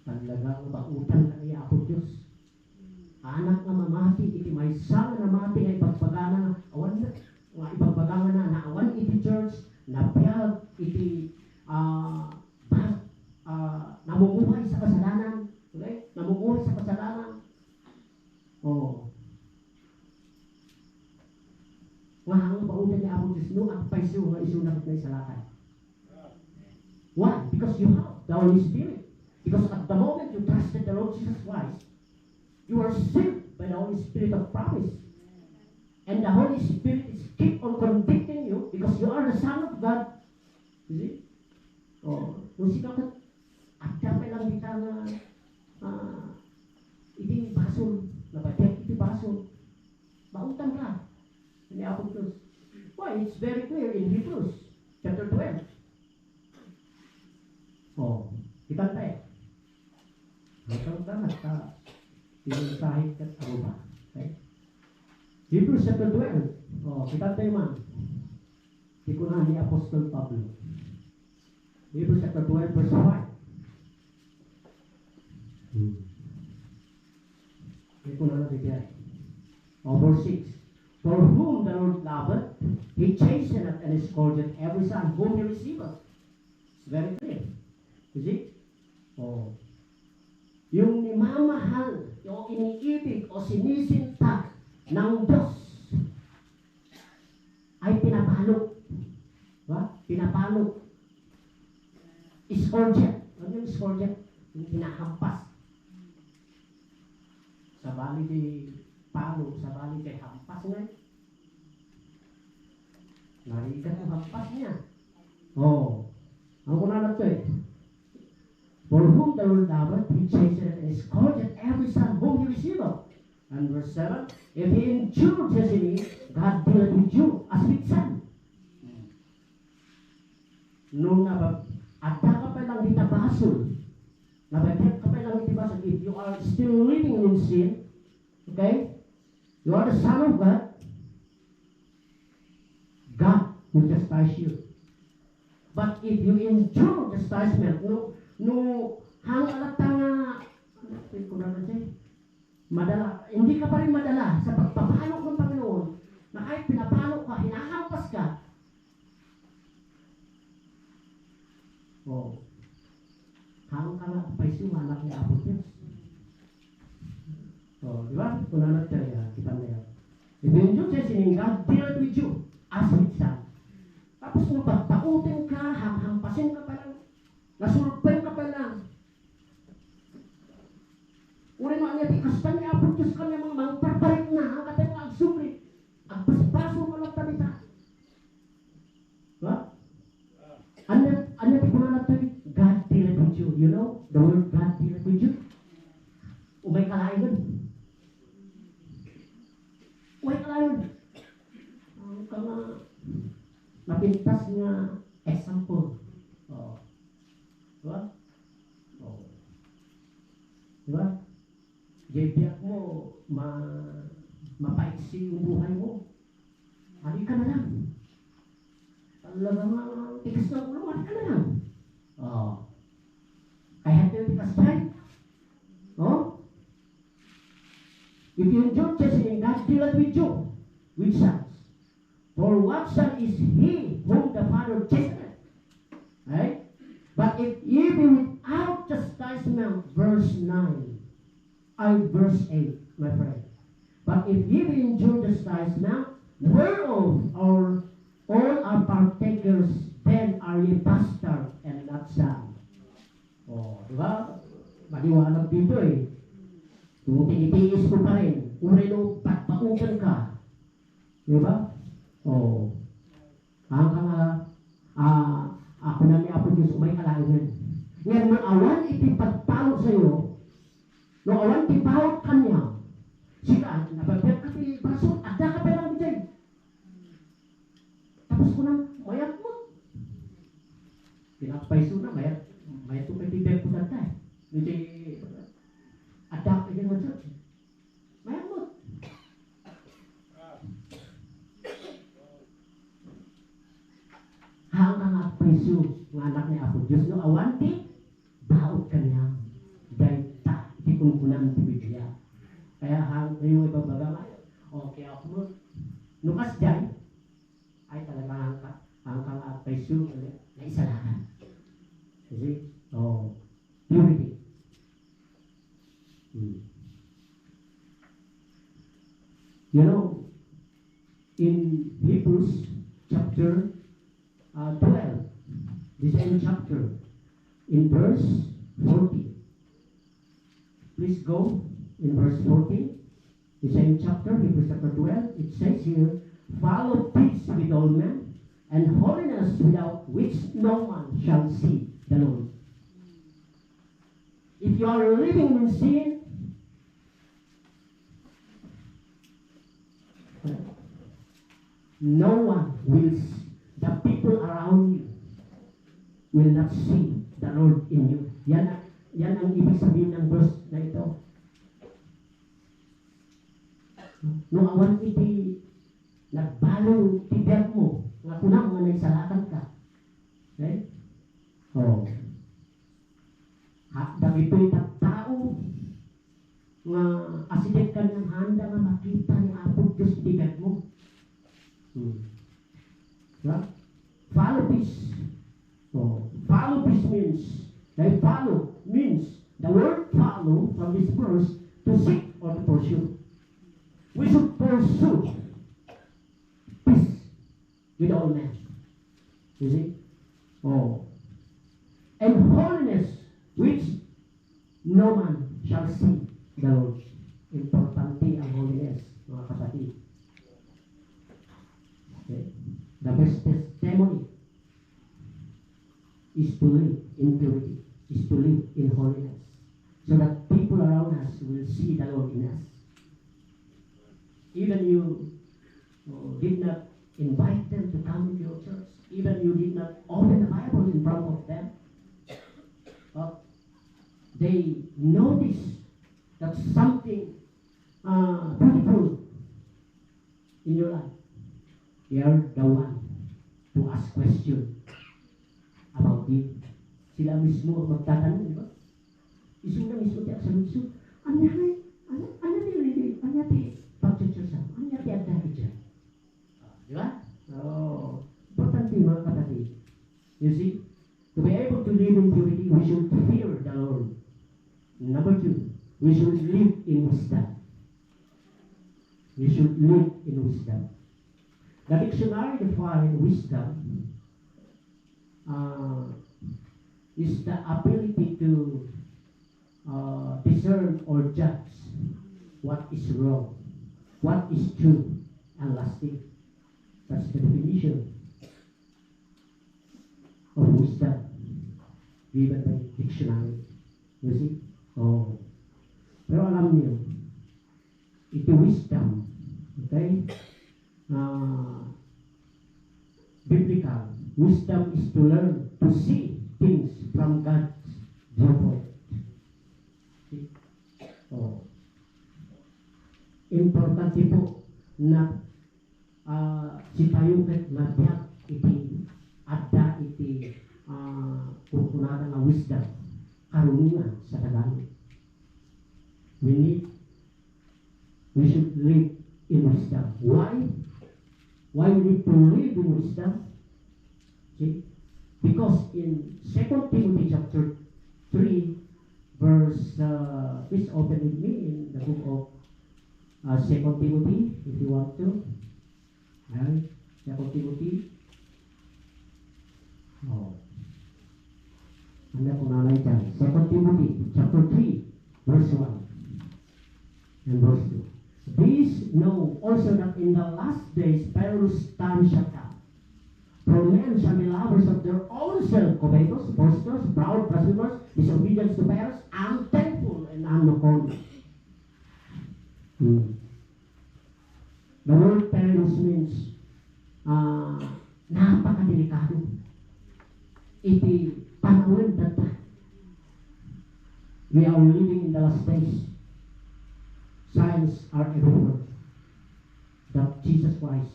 talagang bautan ka niya ako Diyos. Anak na mamati, iti may sang namati ay pagpagana, awan na, mga ipagpagana na, naawan iti church, nabiyag iti namumuhay sa kasalanan. Okay? Namumuhay sa kasalanan. Oh. Nga ang bautan niya ako Diyos, no, ang paiso nga isunakot na isalakay. Why? Because you have the Holy Spirit. Because at the moment you trusted the Lord Jesus Christ, you are sealed by the Holy Spirit of promise. And the Holy Spirit is keep on convicting you because you are the Son of God. You see? Oh, kung sikapit, at dapat lang kita na iti baso, nabatek iti baso, bautan ka. Ini ako Diyos. Why? It's very clear in Hebrews chapter 12. Oh, kita tayo. Matang damat ka. Pinusahit ka ako ba? Okay? Hebrews chapter 12. Oh, kita tayo man. Tikunan ni Apostol Pablo. Hebrews chapter 12 verse 5. Tikunan na bigay. Oh, verse 6. For whom the Lord loveth, He chasteneth and scourgeth every son whom He receiveth. It's very clear. You see? Oh. Yung nimamahal, yung iniibig o sinisinta ng Diyos ay pinapalok. Diba? Pinapalok. Scourgeth. Ano yung scourgeth? Yung pinahampas. Sa bali di palo, sa bali kay hampas nga. Narigat yung hampas niya. Oh. Ang kunalat ko whom the Lord loveth, he chasteneth and scourgeth every son whom he receiveth. And verse 7, if he endured chastening, God dealeth with you as with son. Nung ada ka pa lang itabasol, nabagyan ka pa lang itabasol, if you are still living in sin, okay, you are the son of God, God will chastise you. But if you endure chastisement, no hang alata nga, madala, hindi ka pa rin madala sa pagpapalok ng Panginoon, na kahit pinapalok ka, hinahampas ka, oh, hang ka nga paisiwa anak ni Apo Diyos. Oh, di ba? Kung ano tayo, kita na yan. If you endure chastening, God dealeth with you as with son. Tapos nung pagpautin ka, hampasin ka pa lang, nasulpan ka pa lang. Uri mo niya, tikastan niya, apuntos ka niya mga mangparparik na, ang katay mga agsumri. Ang paspaso mo lang talita. Diba? Ano di ko na natin, God dealeth with you. You know, the word God dealeth with you. Umay kalain nun. Umay kalain nun. Ang kama, napintas nga example. Oh. Diba? Oh. Diba? Biyak mo, mapaiksi yung buhay mo. Hari ka na lang. Talagang tigas ng ulo, hari ka na lang. Oh. Kaya tayo tigas tayo. Oh? If you endure chastening, God dealeth with you, with sons. For what son is he whom the Father chasteneth? Right? But if ye be without chastisement, verse 9, verse 8, my friend. But if ye be endure chastisement, whereof all are partakers, then are ye bastard and not son. Oh, di ba? Maliwanag dito eh. Kung tinitiis ko pa rin, ureno, patpaugan ka. Di ba? Oh. Hanggang ako na ni Apo Diyos, umay kalaingan. Ngayon, nung awan ipipagpalo sa iyo, nung awan tipawag kanya, sila, napapayag ka pi, baso, ada ka pa lang dyan. Tapos ko nang, mayat mo. Pinapaiso na, mayat ito kay tibay ko dantay. Hindi, ada ka dyan mo dyan. Mayat mo. Hanggang at paiso, ng anak ni Apo Diyos, nung awan ti, baot kanya. Dahil kunkunan ti Biblia. Kaya ngayon ibabaga ngayon, okay ako mo. Nukas dyan, ay talaga hanggang at paiso, na isalakan. Kasi, purity. You know, in Hebrews chapter 12, the same chapter, in verse 40. Please go in verse 40, the same chapter, Hebrews chapter 12. It says here, follow peace with all men, and holiness without which no one shall see the Lord. If you are living in sin, no one will see. The people around you will not see the Lord in you. Yan ang ibig sabihin ng verse na ito. Nung awan iti nagbalong tibiyag mo, nga kunang nga naisalakan ka. Okay? Oh. Dagito'y tao nga asidek ka ng handa nga makita ni Apo Diyos tibiyag mo. Right? Follow peace. Oh, follow peace means, follow means, the word follow from this verse, to seek or to pursue. We should pursue peace with all men. You see? Oh. And holiness, which no man shall see the Lord. Importante ang holiness, mga kapatid. Okay? The best testimony is to live in purity. is to live in holiness, so that people around us will see the Lord in us. Even you did not invite them to come into your church, even you did not open the Bible in front of them, they notice that something beautiful in your life. They are the one to ask question about it. Sila mismo ang magtatanong, di ba? Isu na mismo tiyak sa lunsod. Anyari, anyari, pag-church-church, anyari at dahil dyan. Di ba? Oh, importante mga kapatid. You see, to be able to live in purity, we should fear the Lord. Number 2, we should live in wisdom. We should live in wisdom. The dictionary defines wisdom is the ability to discern or judge what is wrong, what is true and lasting. That's the definition of wisdom given by dictionary. You see? Oh. Pero alam niyo, ito wisdom, okay? Biblical. Wisdom is to learn to see things from God's viewpoint. See? Oh. Importante po na si tayo ket mabiyag iti adda iti kukunada nga wisdom karunungan sa Tagalog. We should live in wisdom. Why? Why we need to live in wisdom? See? Because in 2 Timothy chapter 3, verse, please open with me in the book of 2 Timothy, if you want to. Right? 2 Timothy. Oh. Ano po nalay dyan? 2 Timothy chapter 3, verse 1 and verse 2. These know also that in the last days perilous times shall come. For men shall be lovers of their own self, covetous, boasters, proud, blasphemers, disobedient to parents, unthankful, and unholy. The word perilous means napakadelikado. Iti panahon that we are living in the last days. Signs are everywhere that Jesus Christ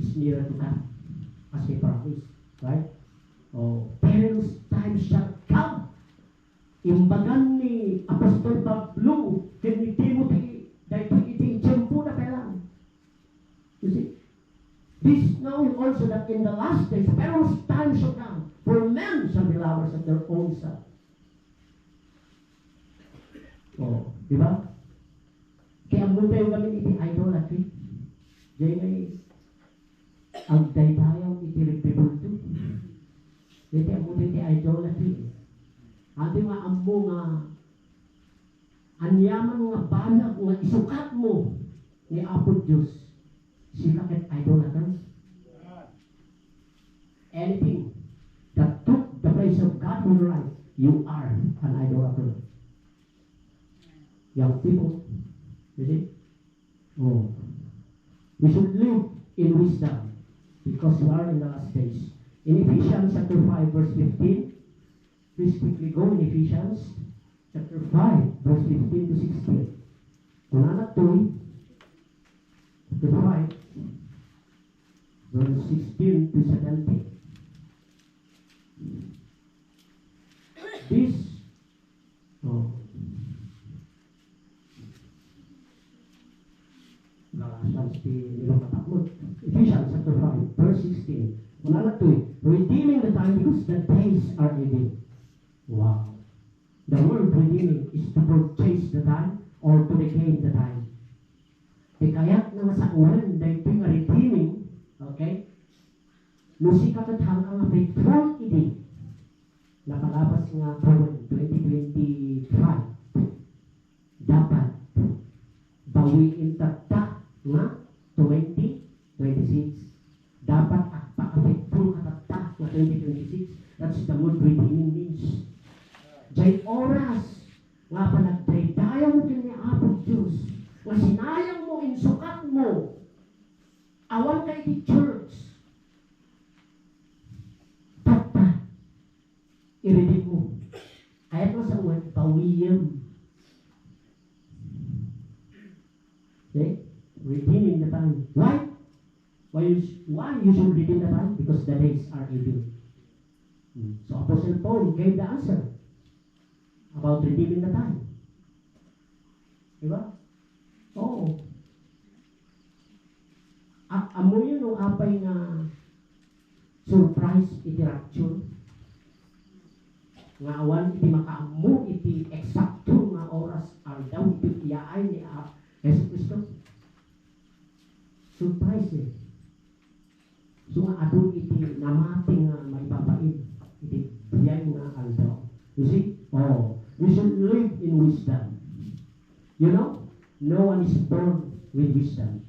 is nearer to come, as he promised, right? Oh, perilous times shall come. Imbagan ni Apostol Pablo kini Timothy dahil iting tiyempo na kailangan. You see? This knowing also that in the last days perilous times shall come, for men shall be lovers of their own self. Oh, di ba? Kaya ang muna yung gamin iti idolatry. Diyan ngay ang daydayaw iti repibulto. Iti ang muna iti idolatry. Ati nga ang mo nga anyaman nga banag nga isukat mo ni Apo Diyos. Sila ket idolaters. Anything that took the place of God in your life, you are an idolater. Young people, you see? Oh. We should live in wisdom because we are in the last days. In Ephesians chapter 5, verse 15, please quickly go in Ephesians chapter 5, verse 15 to 16. Kung anak to, chapter 5, verse 16 to 17. This, oh, Ephesians chapter 5, verse 16. Redeeming the time because the days are evil. Wow. The word redeeming is to purchase the time or to regain the time. Kayat nga sa uwan dahil ito nga redeeming, okay? Musika kat hanggang nga faithful idi. Nakalabas nga po 2025. Dapat bawiin tatak nga 2026. Dapat paka-faithful katatak nga 2026. That that's the word redeeming means. Jay oras, nga panagdaydayaw mo kini Apo Diyos, nga sinayang mo, insukat mo, awan kay di church, tata, i-redeem mo. Kaya ko sa word, pawiyam. Okay? Redeeming the time. Why? Why you should redeem the time? Because the days are evil. So Apostle Paul gave the answer about redeeming the time. Diba? Oo. Amo yun nung apay nga surprise iti rapture. Nga awan iti makaamu iti eksakto nga oras daw iti iyaay ni Jesus Cristo. Surprise eh. So nga adun iti namating nga maipapait iti biyay nga aldaw. You see? Oh, we should live in wisdom. You know, no one is born with wisdom.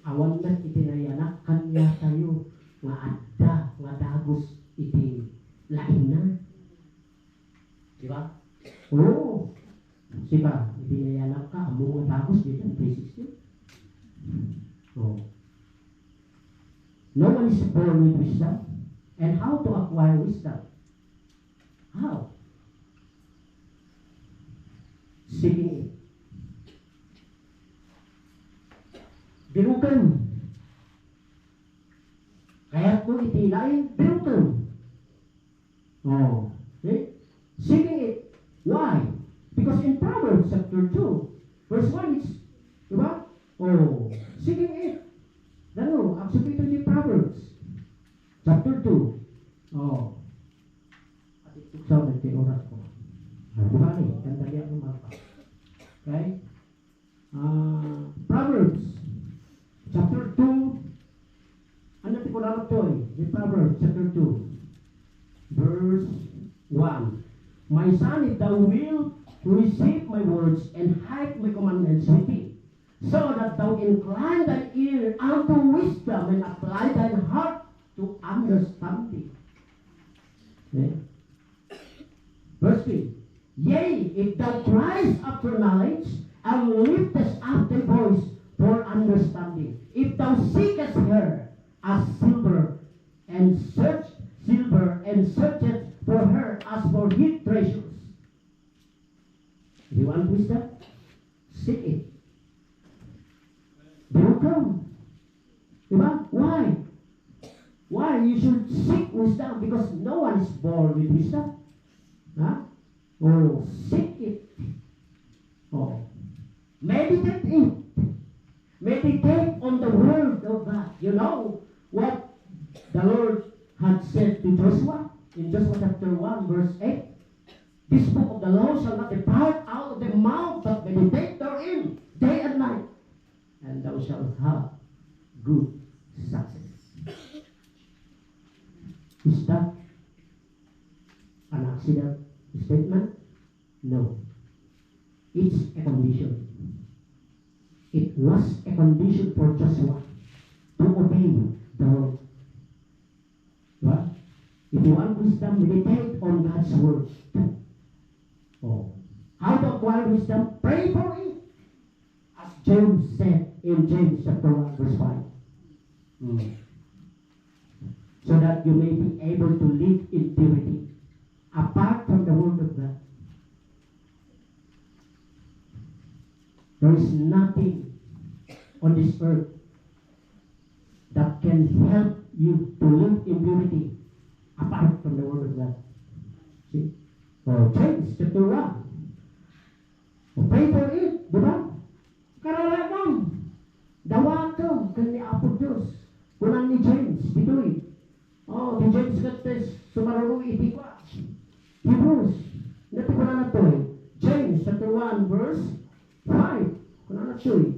Awan na iti nayanak kanya tayo nga adda nga dagos iti lain na. Diba? Oo. Sika, iti nayanak ka, amo nga dagos dito 360. Oh. No one is born with wisdom. And how to acquire wisdom? How? Seeking it. Birukan. Kaya po itilain, birukan. Oh. Okay? Seeking it. Why? Because in Proverbs chapter 2, verse 1, it's, diba? Oh. Seeking it. Lalo, aksipito ni Proverbs. Chapter 2. Oh. At ituksaw na iti oras ko. Bukan eh, ganda niya ang mapa. Okay? Proverbs. Chapter 2. Ano ti ko naman to eh? Di Proverbs, chapter 2. Verse 1. My son, if thou wilt receive my words and hide my commandments with thee, so that thou incline thine ear unto wisdom and apply thine heart to understanding. Okay? Verse 3. Yea, if thou criest after knowledge, and liftest up thy voice for understanding, if thou seekest her as silver, and searchest for her as for hid treasures. If you want wisdom, seek it. They will come. Diba? Why? Why you should seek wisdom? Because no one is born with wisdom. Huh? Oh, seek it. Oh. Meditate it. Meditate on the word of God. You know what the Lord had said to Joshua in Joshua chapter 1 verse 8. This book of the law shall not depart out of the mouth, but meditate therein day and night, and thou shalt have good success. Is that an accident statement? No. It's a condition. It was a condition for Joshua to obey the Lord. Right? If you want wisdom, meditate on God's word. Oh. How to acquire wisdom? Pray for it. As James said in James chapter 1 verse 5. So that you may be able to live in purity apart from the word of God. There is nothing on this earth that can help you to live in purity apart from the word of God. See? Oh, James chapter 1. Pray for it, di ba? Karalaman. Dawato, kani Apo Diyos. Kunang ni James, dito'y. Oh, di James kates, sumararo iti kwa. Hebrews, nati ko na to eh. James chapter 1 verse 5. Kunang na to eh.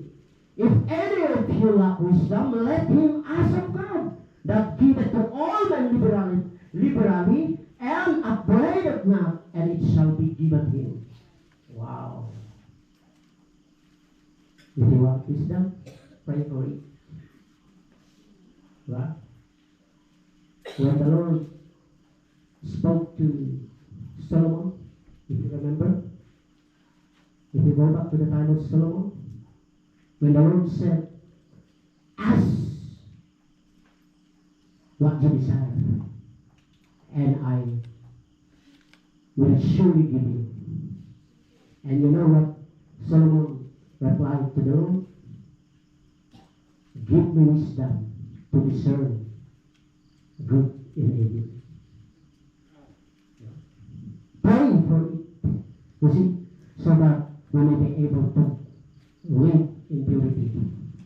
If any of you lack wisdom, let him ask of God, that giveth to all men liberally, and upbraideth not, and it shall be given him. Wow. If you want wisdom, pray for it. Right? when the Lord spoke to Solomon, if you remember, if you go back to the time of Solomon, when the Lord said, ask what you desire, and I will surely give you. And you know what Solomon replied to the Lord? Give me wisdom to discern good and evil. Pray for it, you see, so that we may be able to live in purity.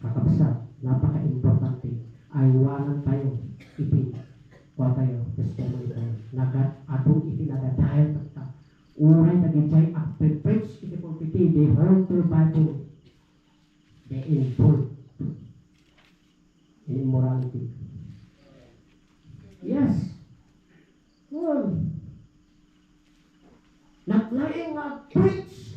Kakabsa, napaka-importante. Ay walang tayo, kuha tayo, testimony tayo. Atong itinadadayan tayo. Uray nagijay after preach iti pulpiti, they hold their Bible, they involve in immorality. Yes. Well, naglaing nga preach,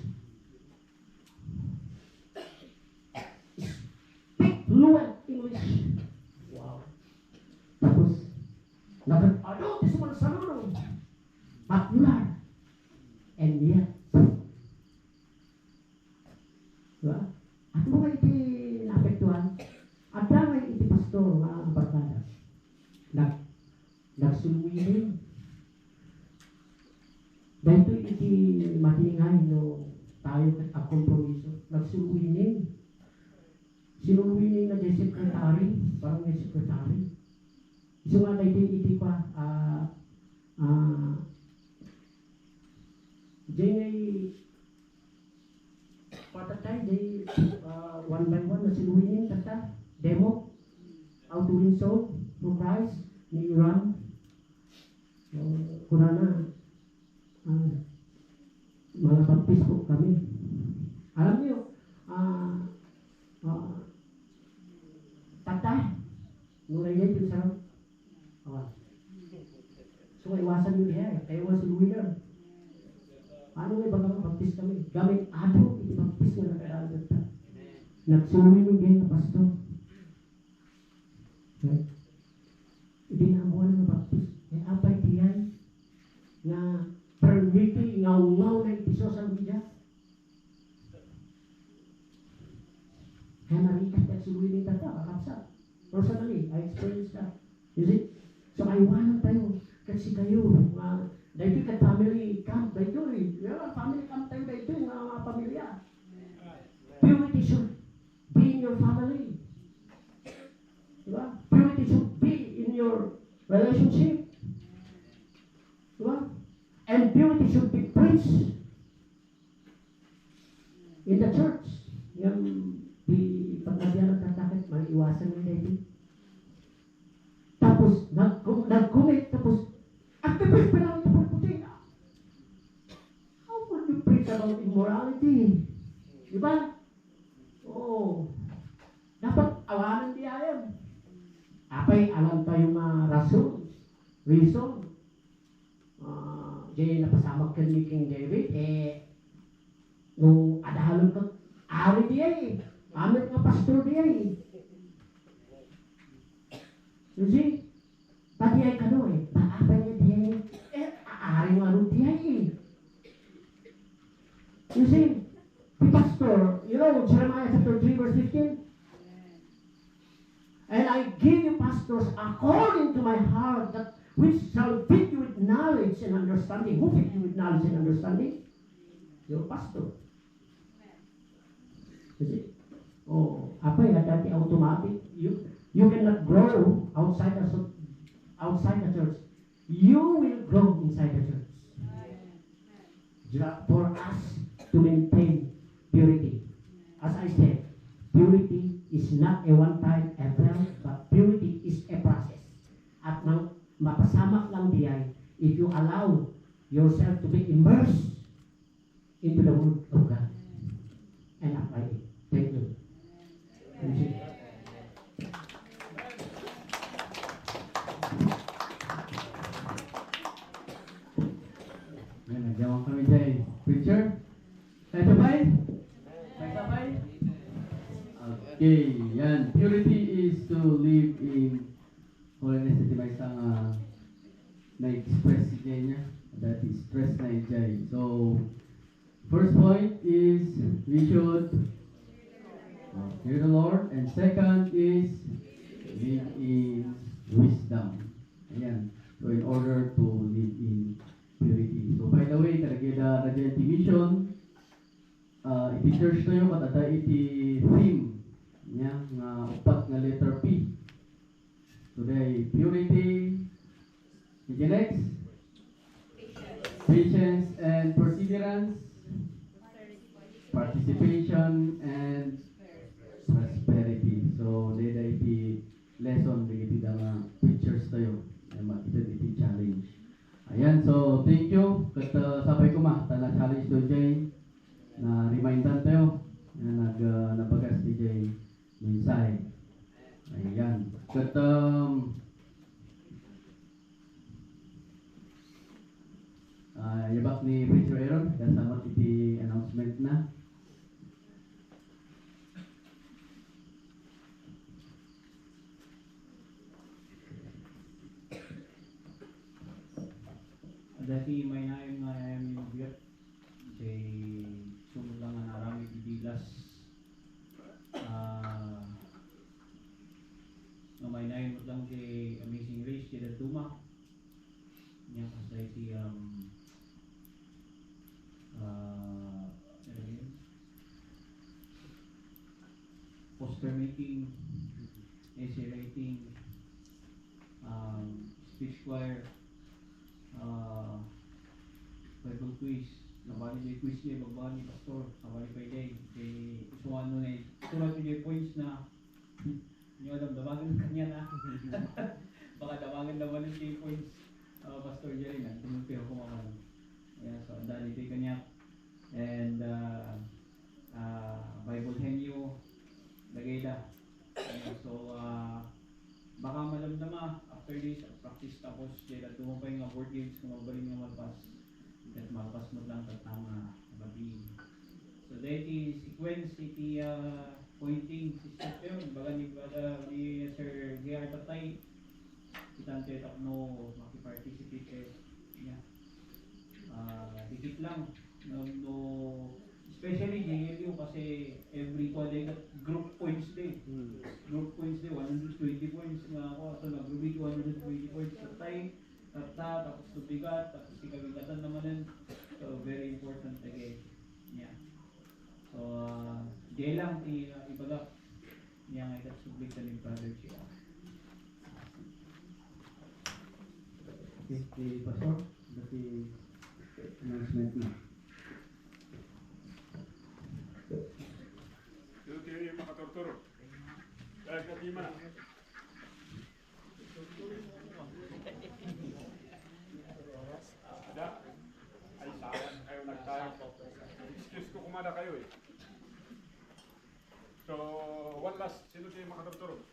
speak fluent English. Wow. Tapos, nag-ano, tisuman sa lulong, popular. And yet, diba? At mga iti naapektuhan, at dahil iti pastor nga barkada, nagsulwinin. Dahil iti matingay no tayo ang kompromiso, nagsulwinin. Sinulwinin na di sekretary, parang may sekretary. Iso nga na iti pa, Jay patatay day one by one na sinuwinin tata demo how to win soul for Christ ni Iran kunana mga baptist po kami. Alam niyo tata nulay yan yung sarap so iwasan nyo niya tayo was winner. Ano nga ba baptist kami? Gamit ado, i-baptist nga nakailangan ta. Nagsulunod din na pastor. Right? Ibinabuhan ng baptist. Eh, apay tiyan na permitting ngaw-ngaw na iti social media. Kaya narikat at sulunin tata, kakapsa. Personally, I experienced that. You see? So, iwanan tayo. Kasi kayo, dahil ka family camp, dahil family camp tayo dahil mga pamilya. Purity should be in your family. Diba? Purity should be in your relationship. Diba? And purity should be preached in the church. Yung pagkabiyang nagtatakit, maliiwasan mo dahil. Tapos, nag-commit, tapos, after preach pa lang ito pagputin. How would you preach about immorality? Diba? Oo. Dapat awanan di ayan. Apay, alam tayong reason. Diyan napasamag ka ni King David, nung adahalong ka, ari diya pamit nga pastor diya You see? Pati ay kano paapay niya diya aari nga rin diya You see? The pastor, you know, Jeremiah chapter 3 verse 15? And I give you pastors according to my heart, that which shall fit you with knowledge and understanding. Who fit you with knowledge and understanding? Your pastor. You see? Oh, apa ya dati automatic. You cannot grow outside the church. You will grow inside the church. For us to maintain purity. As I said, purity is not a one-time event, but purity is a process. At mapasamak lang diyan if you allow yourself to be immersed into the Word of God and apply it. Thank you. Thank you. Nagawang kami dyan. Preacher? Tayo sabay? Tayo sabay? Okay, yan. Purity is to live in holiness. Ito ba isang na-express si Jay niya. That is stress na Jay. So, first point is we should fear the Lord. And second is live in wisdom. Ayan. So, in order to live in purity. So, by the way, karagida na iti mission, iti church tayo, matata iti theme niya, nga upat nga letter P. Today, purity, iti next, patience and perseverance, participation and prosperity. So, dada iti lesson, iti nga pictures tayo. Iti challenge. Ayan, so thank you. Kat sabay ko tala challenge to Jay na remindan tayo na nabagas ni Jay mensahe. Ayan. Kat yabak ni Preacher Aaron, kasama iti announcement na. Dati may naayong nga yung biyat kay sunod lang ang narami ibilas na may naayong lang kay Amazing Race kay Duma niya kasay si poster making, essay writing, speech choir, Bible quiz, nabali day quiz niya, magbali pastor, nabali pa day, kay isuwan nun eh, tulad yung points na, hindi alam, damagan kanya na, baka damagan naman yung points, pastor Jerry na, tinumpi ako kumakan. Yeah, so, dali day kanya, and Bible henyo, lagay da. So, baka malamdama after this practice tapos dahil tumupay nga board games kung mabalin nga malpas at malpas mo lang tatama babi. So dahil sequence iti pointing system yun baga ni Sir J.R. Tatay kitante takno makiparticipate niya dikit lang no especially JLU kasi every day group points day. Group points day, 120 points nga ako. So nag-group 120 points sa time, tapos tubigat, tapos ikabigatan naman yun. So very important again. Yeah. So, day lang, ibaga. Niya nga ikat-sublik ka ng brother siya. Okay, kay Pastor, dati announcement na. Ito yung makaturturo. Dahil na di man. Ada, ay sayang kayo nagtayang. Excuse ko kumada kayo eh. So, one last, sino yung makaturturo?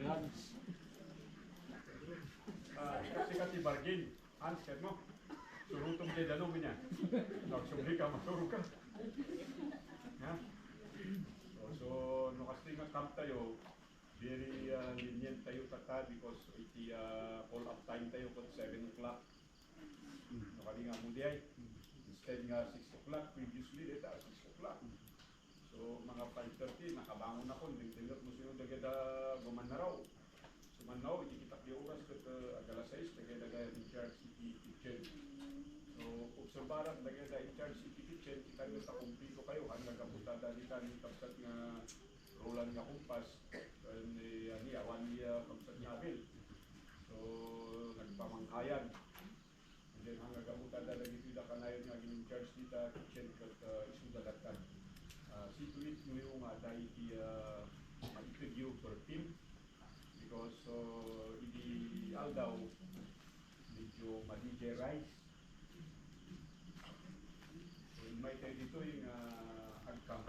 Hans. Kasi kasi bargain. Hans, kahit mo. Surutong kayo dalong niya. Nagsubli ka, masurog ka. Yeah. So no kasi nga camp tayo, very lenient tayo tata because iti call up time tayo kung 7 o'clock. No kali nga muli ay instead nga 6 o'clock, previously dito 6 o'clock. So mga 5:30 nakabangon ako, nagtingot mo sino dagada gumanaraw. Sumanaw, iti kitak di oras kat agalas 6 dagada in charge iti kitchen. So obserbaran dagada in charge iti kitchen, kita nyo sa kumpito kayo, hanggang kapunta dali ni kapsat nga rolan nga kumpas, ni awan niya kapsat nga abil. So nagpamangkayan. And then hanggang kapunta dali dito kanayon nga in charge dita kitchen kat isudalatan. Situit nyo yung dahil ma-interview per team because hindi aldaw medyo ma-DJ rice. So, may tayo dito yung agkang